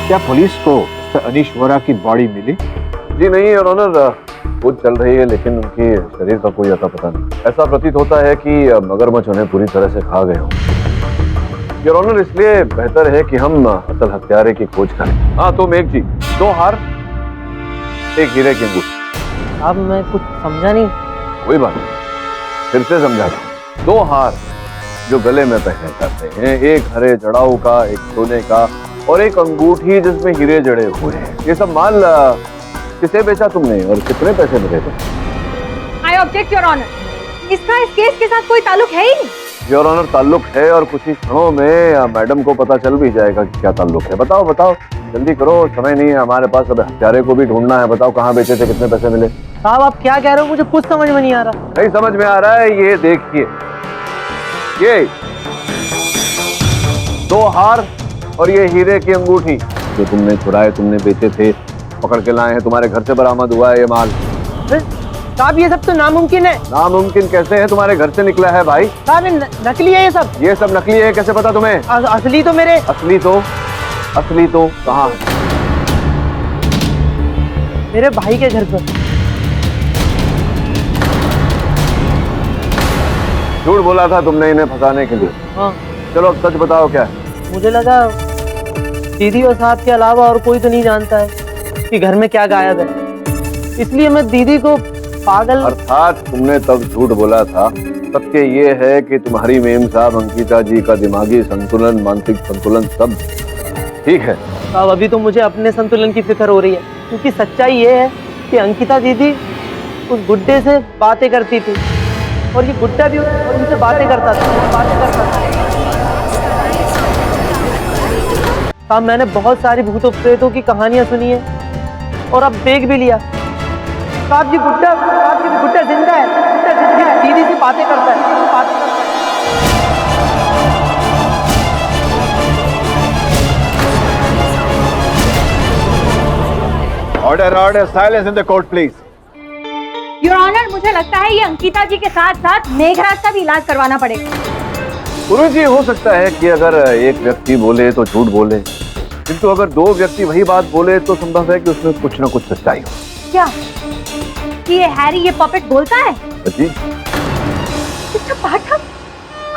क्या पुलिस को अनीश वोरा की बॉडी मिली? जी नहीं और ऑनर, खोज चल रही है लेकिन उनके शरीर का कोई अता पता नहीं। ऐसा प्रतीत होता है कि मगरमच्छ उन्हें पूरी तरह से खा गए हों। योर ऑनर, इसलिए बेहतर है कि हम असल हत्यारे की खोज करें। हाँ तो मेघ जी, 2 हार, 1 हीरे की अंगूठी। अब मैं कुछ समझा नहीं। कोई बात नहीं, फिर से समझाता हूँ। 2 हार जो गले में पहने जाते हैं, 1 हरे जड़ाऊ का, 1 सोने का और 1 अंगूठी जिसमें हीरे जड़े हुए हैं। ये सब माल किसे बेचा तुमने और कितने पैसे मिले थे? आई ऑब्जेक्ट योर ऑनर, इसका इस केस के साथ कोई ताल्लुक है ही नहीं। योर ऑनर, ताल्लुक है और कुछ ही क्षणों में मैडम को पता चल भी जाएगा कि क्या ताल्लुक है। बताओ बताओ, जल्दी करो, समय नहीं है हमारे पास, अब हत्यारे को भी ढूंढना है। बताओ कहाँ बेचे थे, कितने पैसे मिले? साहब आप क्या कह रहे हो, मुझे कुछ समझ में नहीं आ रहा। नहीं समझ में आ रहा है, ये देखिए, ये 2 हार और ये हीरे की अंगूठी जो तुमने चुराए, तुमने बेचे थे, पकड़ के लाए हैं, तुम्हारे घर से बरामद हुआ है ये माल। साहब ये सब तो नामुमकिन है। नामुमकिन कैसे है, तुम्हारे घर से निकला है भाई। साहब नकली है ये सब। ये सब नकली है, कैसे पता तुम्हें? असली तो मेरे। असली तो कहाँ है? मेरे भाई के घर पर। झूठ बोला था तुमने इन्हें फंसाने के लिए। हाँ। चलो अब सच बताओ क्या है। मुझे लगा दीदी और साहब के अलावा और कोई तो नहीं जानता है कि घर में क्या गायब है, इसलिए मैं दीदी को पागल। अर्थात तुमने तब झूठ बोला था। सत्य ये है कि तुम्हारी मेम साहब अंकिता जी का दिमागी संतुलन, मानसिक संतुलन सब ठीक है। साहब अभी तो मुझे अपने संतुलन की फिक्र हो रही है, क्योंकि सच्चाई ये है कि अंकिता दीदी उस गुड्डे से बातें करती थी और ये गुड्डा भी उनसे बातें करता था। साहब मैंने बहुत सारी भूतों प्रेतों की कहानियां सुनी है और अब देख भी लिया। साहब ये गुड्डा जिंदा है, दीदी से बातें करता है। Order, silence in the court please. Your honour, मुझे लगता है ये अंकिता जी के साथ साथ मेघराज का भी इलाज करवाना पड़ेगा। गुरुजी, हो सकता है कि अगर एक व्यक्ति बोले तो झूठ बोले, किंतु अगर 2 व्यक्ति वही बात बोले तो संभव है कि उसमें कुछ ना कुछ सच्चाई हो। क्या कि ये हैरी, ये पपेट बोलता है? जी। मिस्टर पाठक,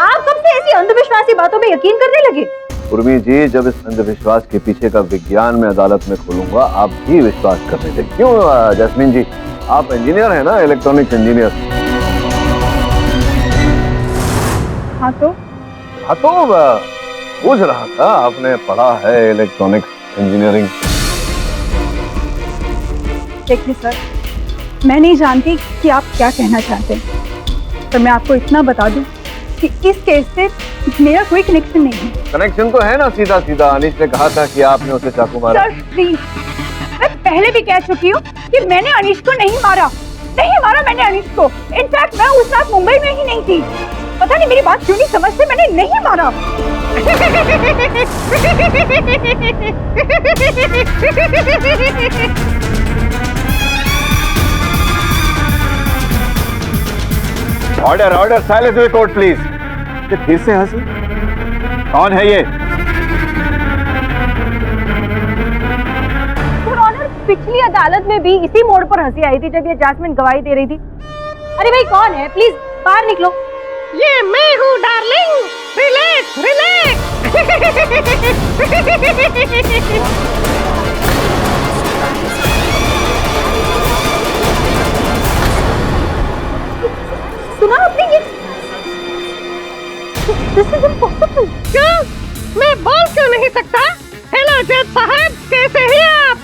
आप कब से ऐसी अंधविश्वासी बातों में यकीन करने लगे? उर्मी जी, जब इस अंधविश्वास के पीछे का विज्ञान में अदालत में खोलूंगा, आप भी विश्वास करने देंगे। क्यों जैस्मीन जी, आप इंजीनियर हैं ना, इलेक्ट्रॉनिक्स इंजीनियर? हाँ तो पूछ रहा था, आपने पढ़ा है इलेक्ट्रॉनिक्स इंजीनियरिंग? देखिए सर, मैं नहीं जानती कि आप क्या कहना चाहते हैं, पर मैं आपको इतना बता दूं कि इस केस से मेरा कोई कनेक्शन नहीं है। कनेक्शन तो है ना, सीधा सीधा अनीश ने कहा था कि आपने उसे चाकू मारा। सर प्लीज, मैं पहले भी कह चुकी हूँ कि मैंने अनीश को नहीं मारा मैंने अनीश को। इनफैक्ट मैं उस रात मुंबई में ही नहीं थी। पता नहीं मेरी बात क्यों नहीं समझते, मैंने नहीं मारा। Order, silence in the court please. ये फिर से हंसी? कौन है ये? पिछली अदालत में भी इसी मोड़ पर हंसी आई थी जब ये जैस्मिन गवाही दे रही थी। अरे भाई कौन है, प्लीज बाहर निकलो। ये मैं हूँ डार्लिंग, रिलैक्स सुना आपने ये? This is impossible. क्यों? मैं बोल क्यों नहीं सकता? हेलो जज साहब, कैसे हैं आप?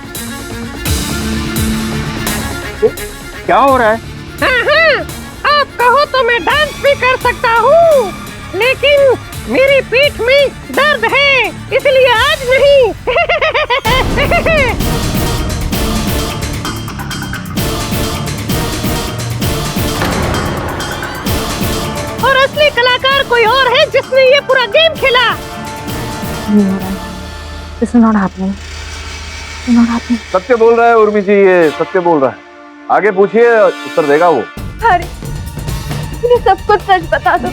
क्या हो रहा है? हाँ, आप कहो तो मैं डांस भी कर सकता हूँ, लेकिन मेरी पीठ में दर्द है, इसलिए आज नहीं। और असली कलाकार कोई और है जिसने ये पूरा गेम खेला। This is not happening. This is not happening. सत्य बोल रहा है उर्मी जी, ये सत्य बोल रहा है। आगे पूछिए, उत्तर देगा वो। अरे मुझे सब कुछ सच बता दो।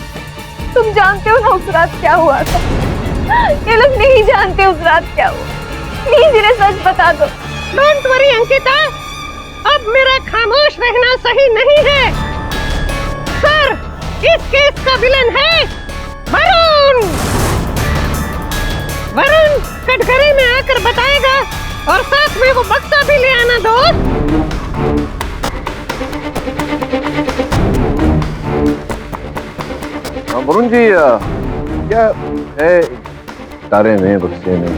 तुम जानते हो ना उस रात क्या हुआ था? ये लोग नहीं जानते उस रात क्या हुआ। प्लीज इन्हें सच बता दो। डोंट वरी अंकिता, अब मेरा खामोश रहना सही नहीं है। सर, इस केस का विलन है वरुण। वरुण कटघरे में आकर बताएगा, और साथ में वो बक्सा भी ले आना दोस्त। वरुण जी, क्या है तारे में, बक्से में?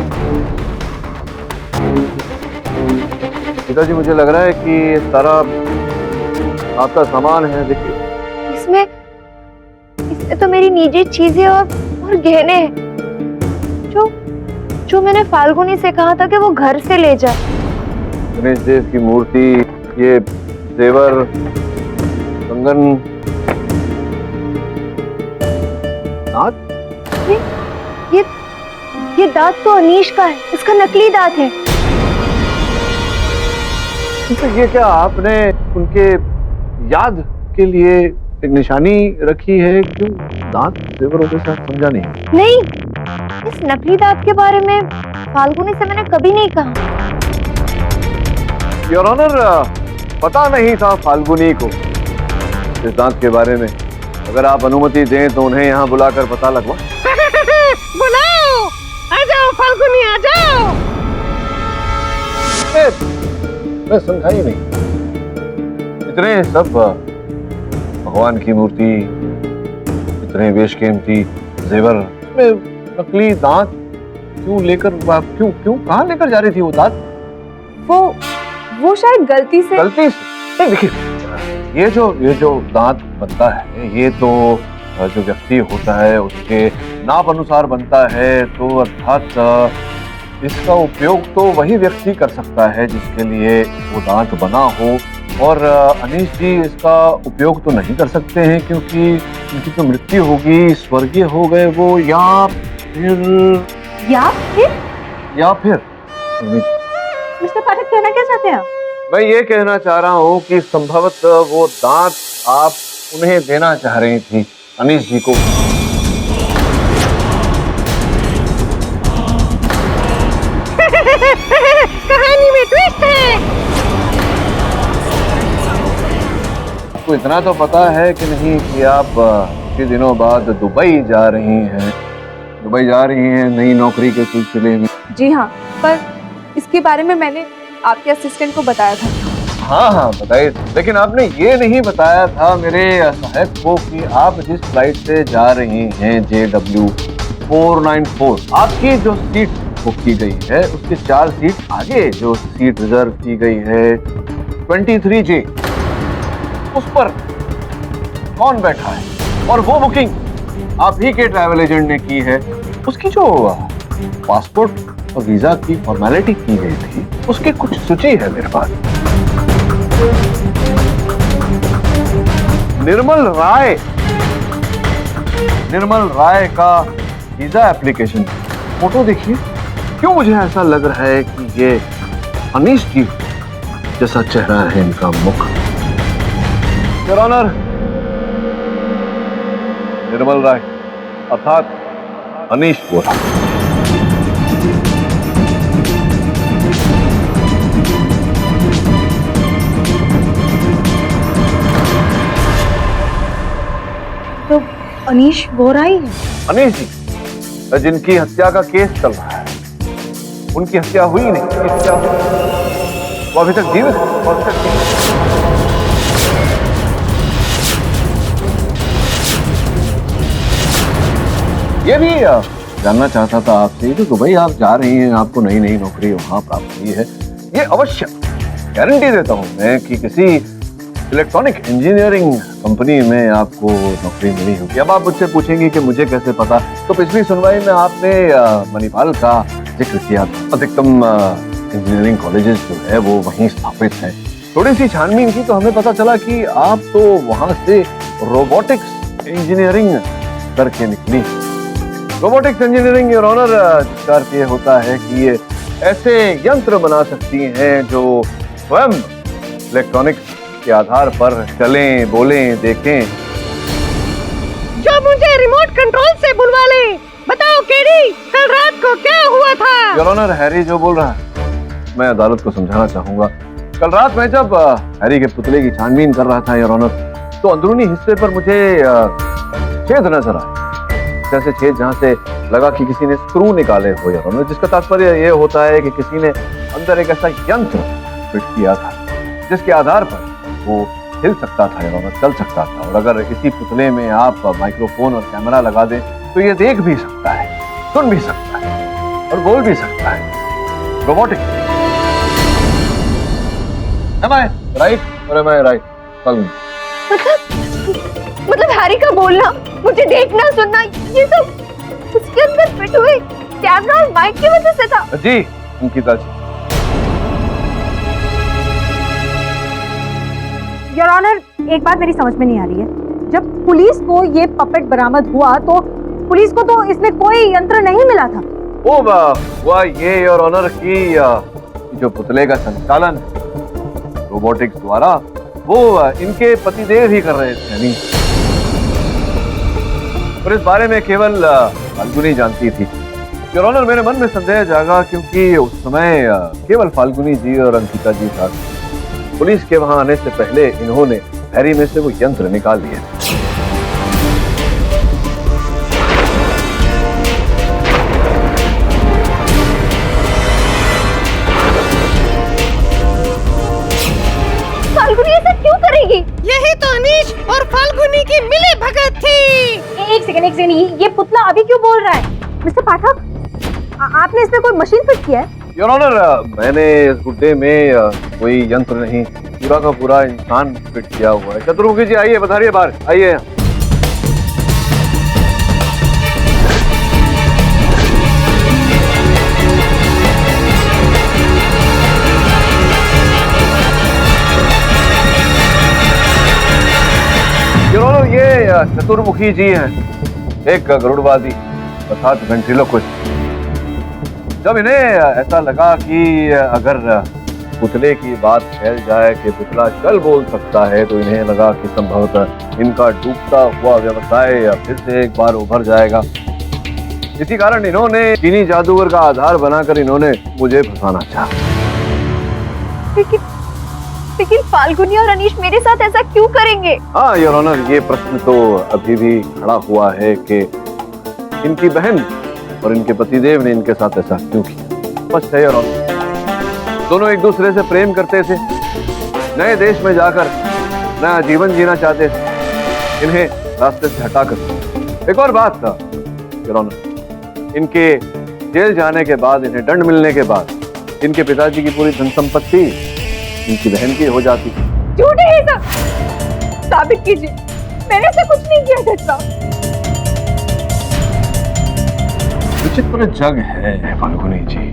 पिताजी, मुझे लग रहा है कि ये सारा आपका सामान है। देखिए, इसमें तो मेरी निजी चीजें और गहने हैं, जो मैंने फाल्गुनी से कहा था कि वो घर से ले जाए। गणेश देव की मूर्ति, ये जेवर, कंगन, दांत। ये दांत तो अनीश का है, इसका नकली दांत है। तो ये क्या आपने उनके याद के लिए एक निशानी रखी है? क्यों दांत जेवरों के साथ? समझा नहीं। इस नकली दांत के बारे में फाल्गुनी से मैंने कभी नहीं कहा। योर ऑनर, पता नहीं था फाल्गुनी को इस दांत के बारे में। अगर आप अनुमति दें तो उन्हें यहाँ बुलाकर पता लगवा। बुलाओ, आ जाओ फाल्गुनी, आ जाओ। मैं समझा ही नहीं। इतने सब भगवान की मूर्ति, इतने बेशकीमती जेवर में नकली दांत क्यों लेकर, क्यों कहाँ लेकर जा रही थी वो दांत? वो शायद गलती से। देखिए, ये जो दांत बनता है, ये तो जो व्यक्ति होता है उसके नाप अनुसार बनता है, तो अर्थात इसका उपयोग तो वही व्यक्ति कर सकता है जिसके लिए वो दांत बना हो। और अनीश जी इसका उपयोग तो नहीं कर सकते हैं, क्योंकि उनकी तो मृत्यु होगी, स्वर्गीय हो गए वो, या फिर मिस्टर पाठक, कहना क्या चाहते हैं आप? मैं ये कहना चाह रहा हूँ कि संभवतः वो दांत आप उन्हें देना चाह रही थी, अनीश जी को। कहानी में ट्विस्ट है। आपको इतना तो पता है कि नहीं कि आप कुछ दिनों बाद दुबई जा रही हैं नई नौकरी के सिलसिले में? जी हाँ, पर इसके बारे में मैंने आपके असिस्टेंट को बताया था। हाँ बताइए, लेकिन आपने ये नहीं बताया था मेरे सहायक को कि आप जिस फ्लाइट से जा रही हैं JW494, आपकी जो सीट बुक की गई है उसके 4 सीट आगे जो सीट रिजर्व की गई है 23J, उस पर कौन बैठा है? और वो बुकिंग आप ही के ट्रैवल एजेंट ने की है। उसकी जो पासपोर्ट और वीजा की फॉर्मेलिटी की गई थी, उसकी कुछ सूची है मेरे पास। निर्मल राय का वीजा एप्लीकेशन, फोटो देखिए। क्यों मुझे ऐसा लग रहा है कि ये अनीश जी जैसा चेहरा है इनका मुख। योर ऑनर, निर्मल राय अर्थात अनीश वोरा। तो अनीश वोरा ही है। अनीश जी, जिनकी हत्या का केस चल रहा है, उनकी हत्या हुई नहीं, उनकी हत्या हुई। वो अभी तक जीवित है, वो अभी तक जीवित है। ये भी जानना चाहता था आपसे कि दुबई आप जा रही हैं, आपको नई नई नौकरी वहां प्राप्त हुई है, ये अवश्य गारंटी देता हूं मैं कि किसी इलेक्ट्रॉनिक इंजीनियरिंग कंपनी में आपको नौकरी मिली होगी। अब आप मुझसे पूछेंगे कि मुझे कैसे पता, तो पिछली सुनवाई में आपने मणिपाल का जिक्र किया था। अधिकतम इंजीनियरिंग कॉलेजेस जो है वो वहीं स्थापित है। थोड़ी सी छानबीन की तो हमें पता चला कि आप तो वहां से रोबोटिक्स इंजीनियरिंग करके निकली। रोबोटिक्स इंजीनियरिंग योर ऑनर जिसका अर्थ ये होता है कि ये ऐसे यंत्र बना सकती हैं जो स्वयं इलेक्ट्रॉनिक्स के आधार पर चलें, बोलें, देखें। जो मुझे रिमोट कंट्रोल से बुलवा ले। बताओ केडी, कल रात को क्या हुआ था? योर ऑनर, हैरी जो बोल रहा है, मैं अदालत को समझाना चाहूंगा। कल रात मैं जब हैरी के पुतले की छानबीन कर रहा था योर ऑनर, तो अंदरूनी हिस्से पर मुझे छेद नजर आया, जैसे छेद जहां से लगा कि किसी ने स्क्रू निकाले हो योर ऑनर, जिसका तात्पर्य ये होता है कि किसी ने अंदर एक ऐसा यंत्र फिट किया था जिसके आधार पर वो हिल सकता था योर ऑनर, चल सकता था। और अगर इसी पुतले में आप माइक्रोफोन और कैमरा लगा दें तो ये देख भी सकता है, सुन भी सकता है और बोल भी सकता है। Robotic. Am I right or am I right? मतलब हैरी का बोलना, मुझे देखना, सुनना, ये सब उसके अंदर फिट हुए कैमरा और माइक की वजह से था। जी अंकिता जी। योर ऑनर, एक बात मेरी समझ में नहीं आ रही है। जब पुलिस को ये पपेट बरामद हुआ तो पुलिस को तो इसमें कोई यंत्र नहीं मिला था। ओ वाह, ये योर ऑनर की जो पुतले का संचालन रोबोटिक्स द्वारा वो इनके पतिदेव ही कर रहे थे नहीं। और इस बारे में केवल फाल्गुनी जानती थी। योर ऑनर, मेरे मन में संदेह जागा क्योंकि उस समय केवल फाल्गुनी जी और अंकिता जी साथ। पुलिस के वहां आने से पहले इन्होंने हैरी में से वो यंत्र निकाल लिए। फाल्गुनी ऐसा क्यों करेगी? यही तो अनीश और फाल्गुनी की मिली भगत थी। एक सेकंड, ये पुतला अभी क्यों बोल रहा है? मिस्टर पाठक, आपने इसमें कोई मशीन फिट किया है? योर ऑनर, मैंने इस गुड्डे में कोई यंत्र नहीं, पूरा का पूरा इंसान फिट किया हुआ है। चतुर्मुखी जी आइए, पधारिए बाहर, आइए। योर ऑनर, ये चतुर्मुखी जी हैं, एक गरुड़वादी अर्थात वेंट्रिलोक्विस्ट। जब इन्हें ऐसा लगा कि अगर पुतले की बात फैल जाए कि पुतला चल बोल सकता है, तो इन्हें लगा कि संभवतः इनका डूबता हुआ व्यवसाय फिर से एक बार उभर जाएगा। इसी कारण इन्होंने चीनी जादूगर का आधार बनाकर इन्होंने मुझे फंसाना चाहा। लेकिन फाल्गुनी और अनीश मेरे साथ ऐसा क्यों करेंगे? हाँ योर ऑनर, ये प्रश्न तो अभी भी खड़ा हुआ है कि इनकी बहन और इनके पतिदेव ने इनके साथ ऐसा क्यों किया। स्पष्ट है योर ऑनर, दोनों एक दूसरे से प्रेम करते थे, नए देश में जाकर नया जीवन जीना चाहते थे, इन्हें रास्ते से हटाकर। एक और बात था योर ऑनर, इनके जेल जाने के बाद, इन्हें दंड मिलने के बाद, इनके पिताजी की पूरी धन संपत्ति इनकी बहन की हो जाती। झूठे हैं सब, साबित कीजिए। मैंने ऐसा कुछ नहीं किया जज साहब। विचित्र जग है फाल्गुनी जी।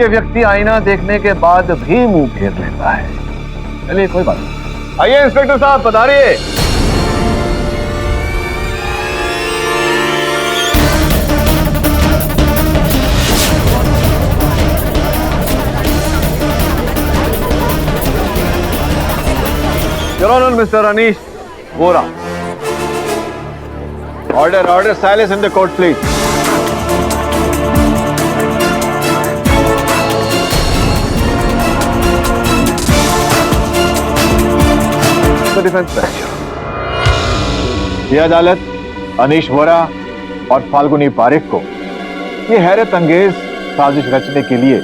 ये व्यक्ति आईना देखने के बाद भी मुंह फेर लेता है। चलिए कोई बात नहीं, आइए इंस्पेक्टर साहब, पधारिए। Your Honor, Mr. Anish Vora. Order, silence in the court, please. The defense manager. ये अदालत अनीश वोरा और फाल्गुनी पारेख को ये हैरत अंगेज साजिश रचने के लिए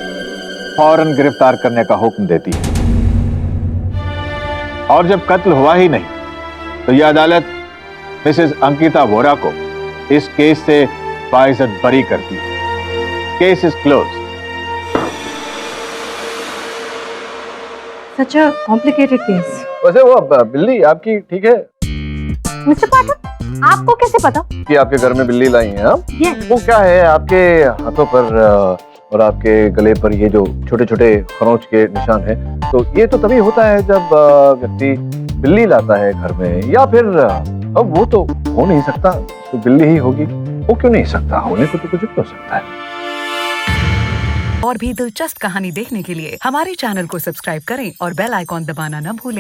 फौरन गिरफ्तार करने का हुक्म देती है। और जब कत्ल हुआ ही नहीं तो यह अदालत मिसेस अंकिता वोरा को इस केस से बाइज्जत बरी करती है। Case is closed. Such a complicated case. वैसे वो बिल्ली आपकी ठीक है? मिस्टर पाठक, आपको कैसे पता कि आपके घर में बिल्ली लाई है? वो क्या है, आपके हाथों पर और आपके गले पर ये जो छोटे छोटे खरोंच के निशान है, तो ये तो तभी होता है जब व्यक्ति बिल्ली लाता है घर में, या फिर अब वो तो हो नहीं सकता, तो बिल्ली ही होगी। वो क्यों नहीं सकता, होने को तो कुछ भी हो सकता है। और भी दिलचस्प कहानी देखने के लिए हमारे चैनल को सब्सक्राइब करें और बेल आइकॉन दबाना न भूलें।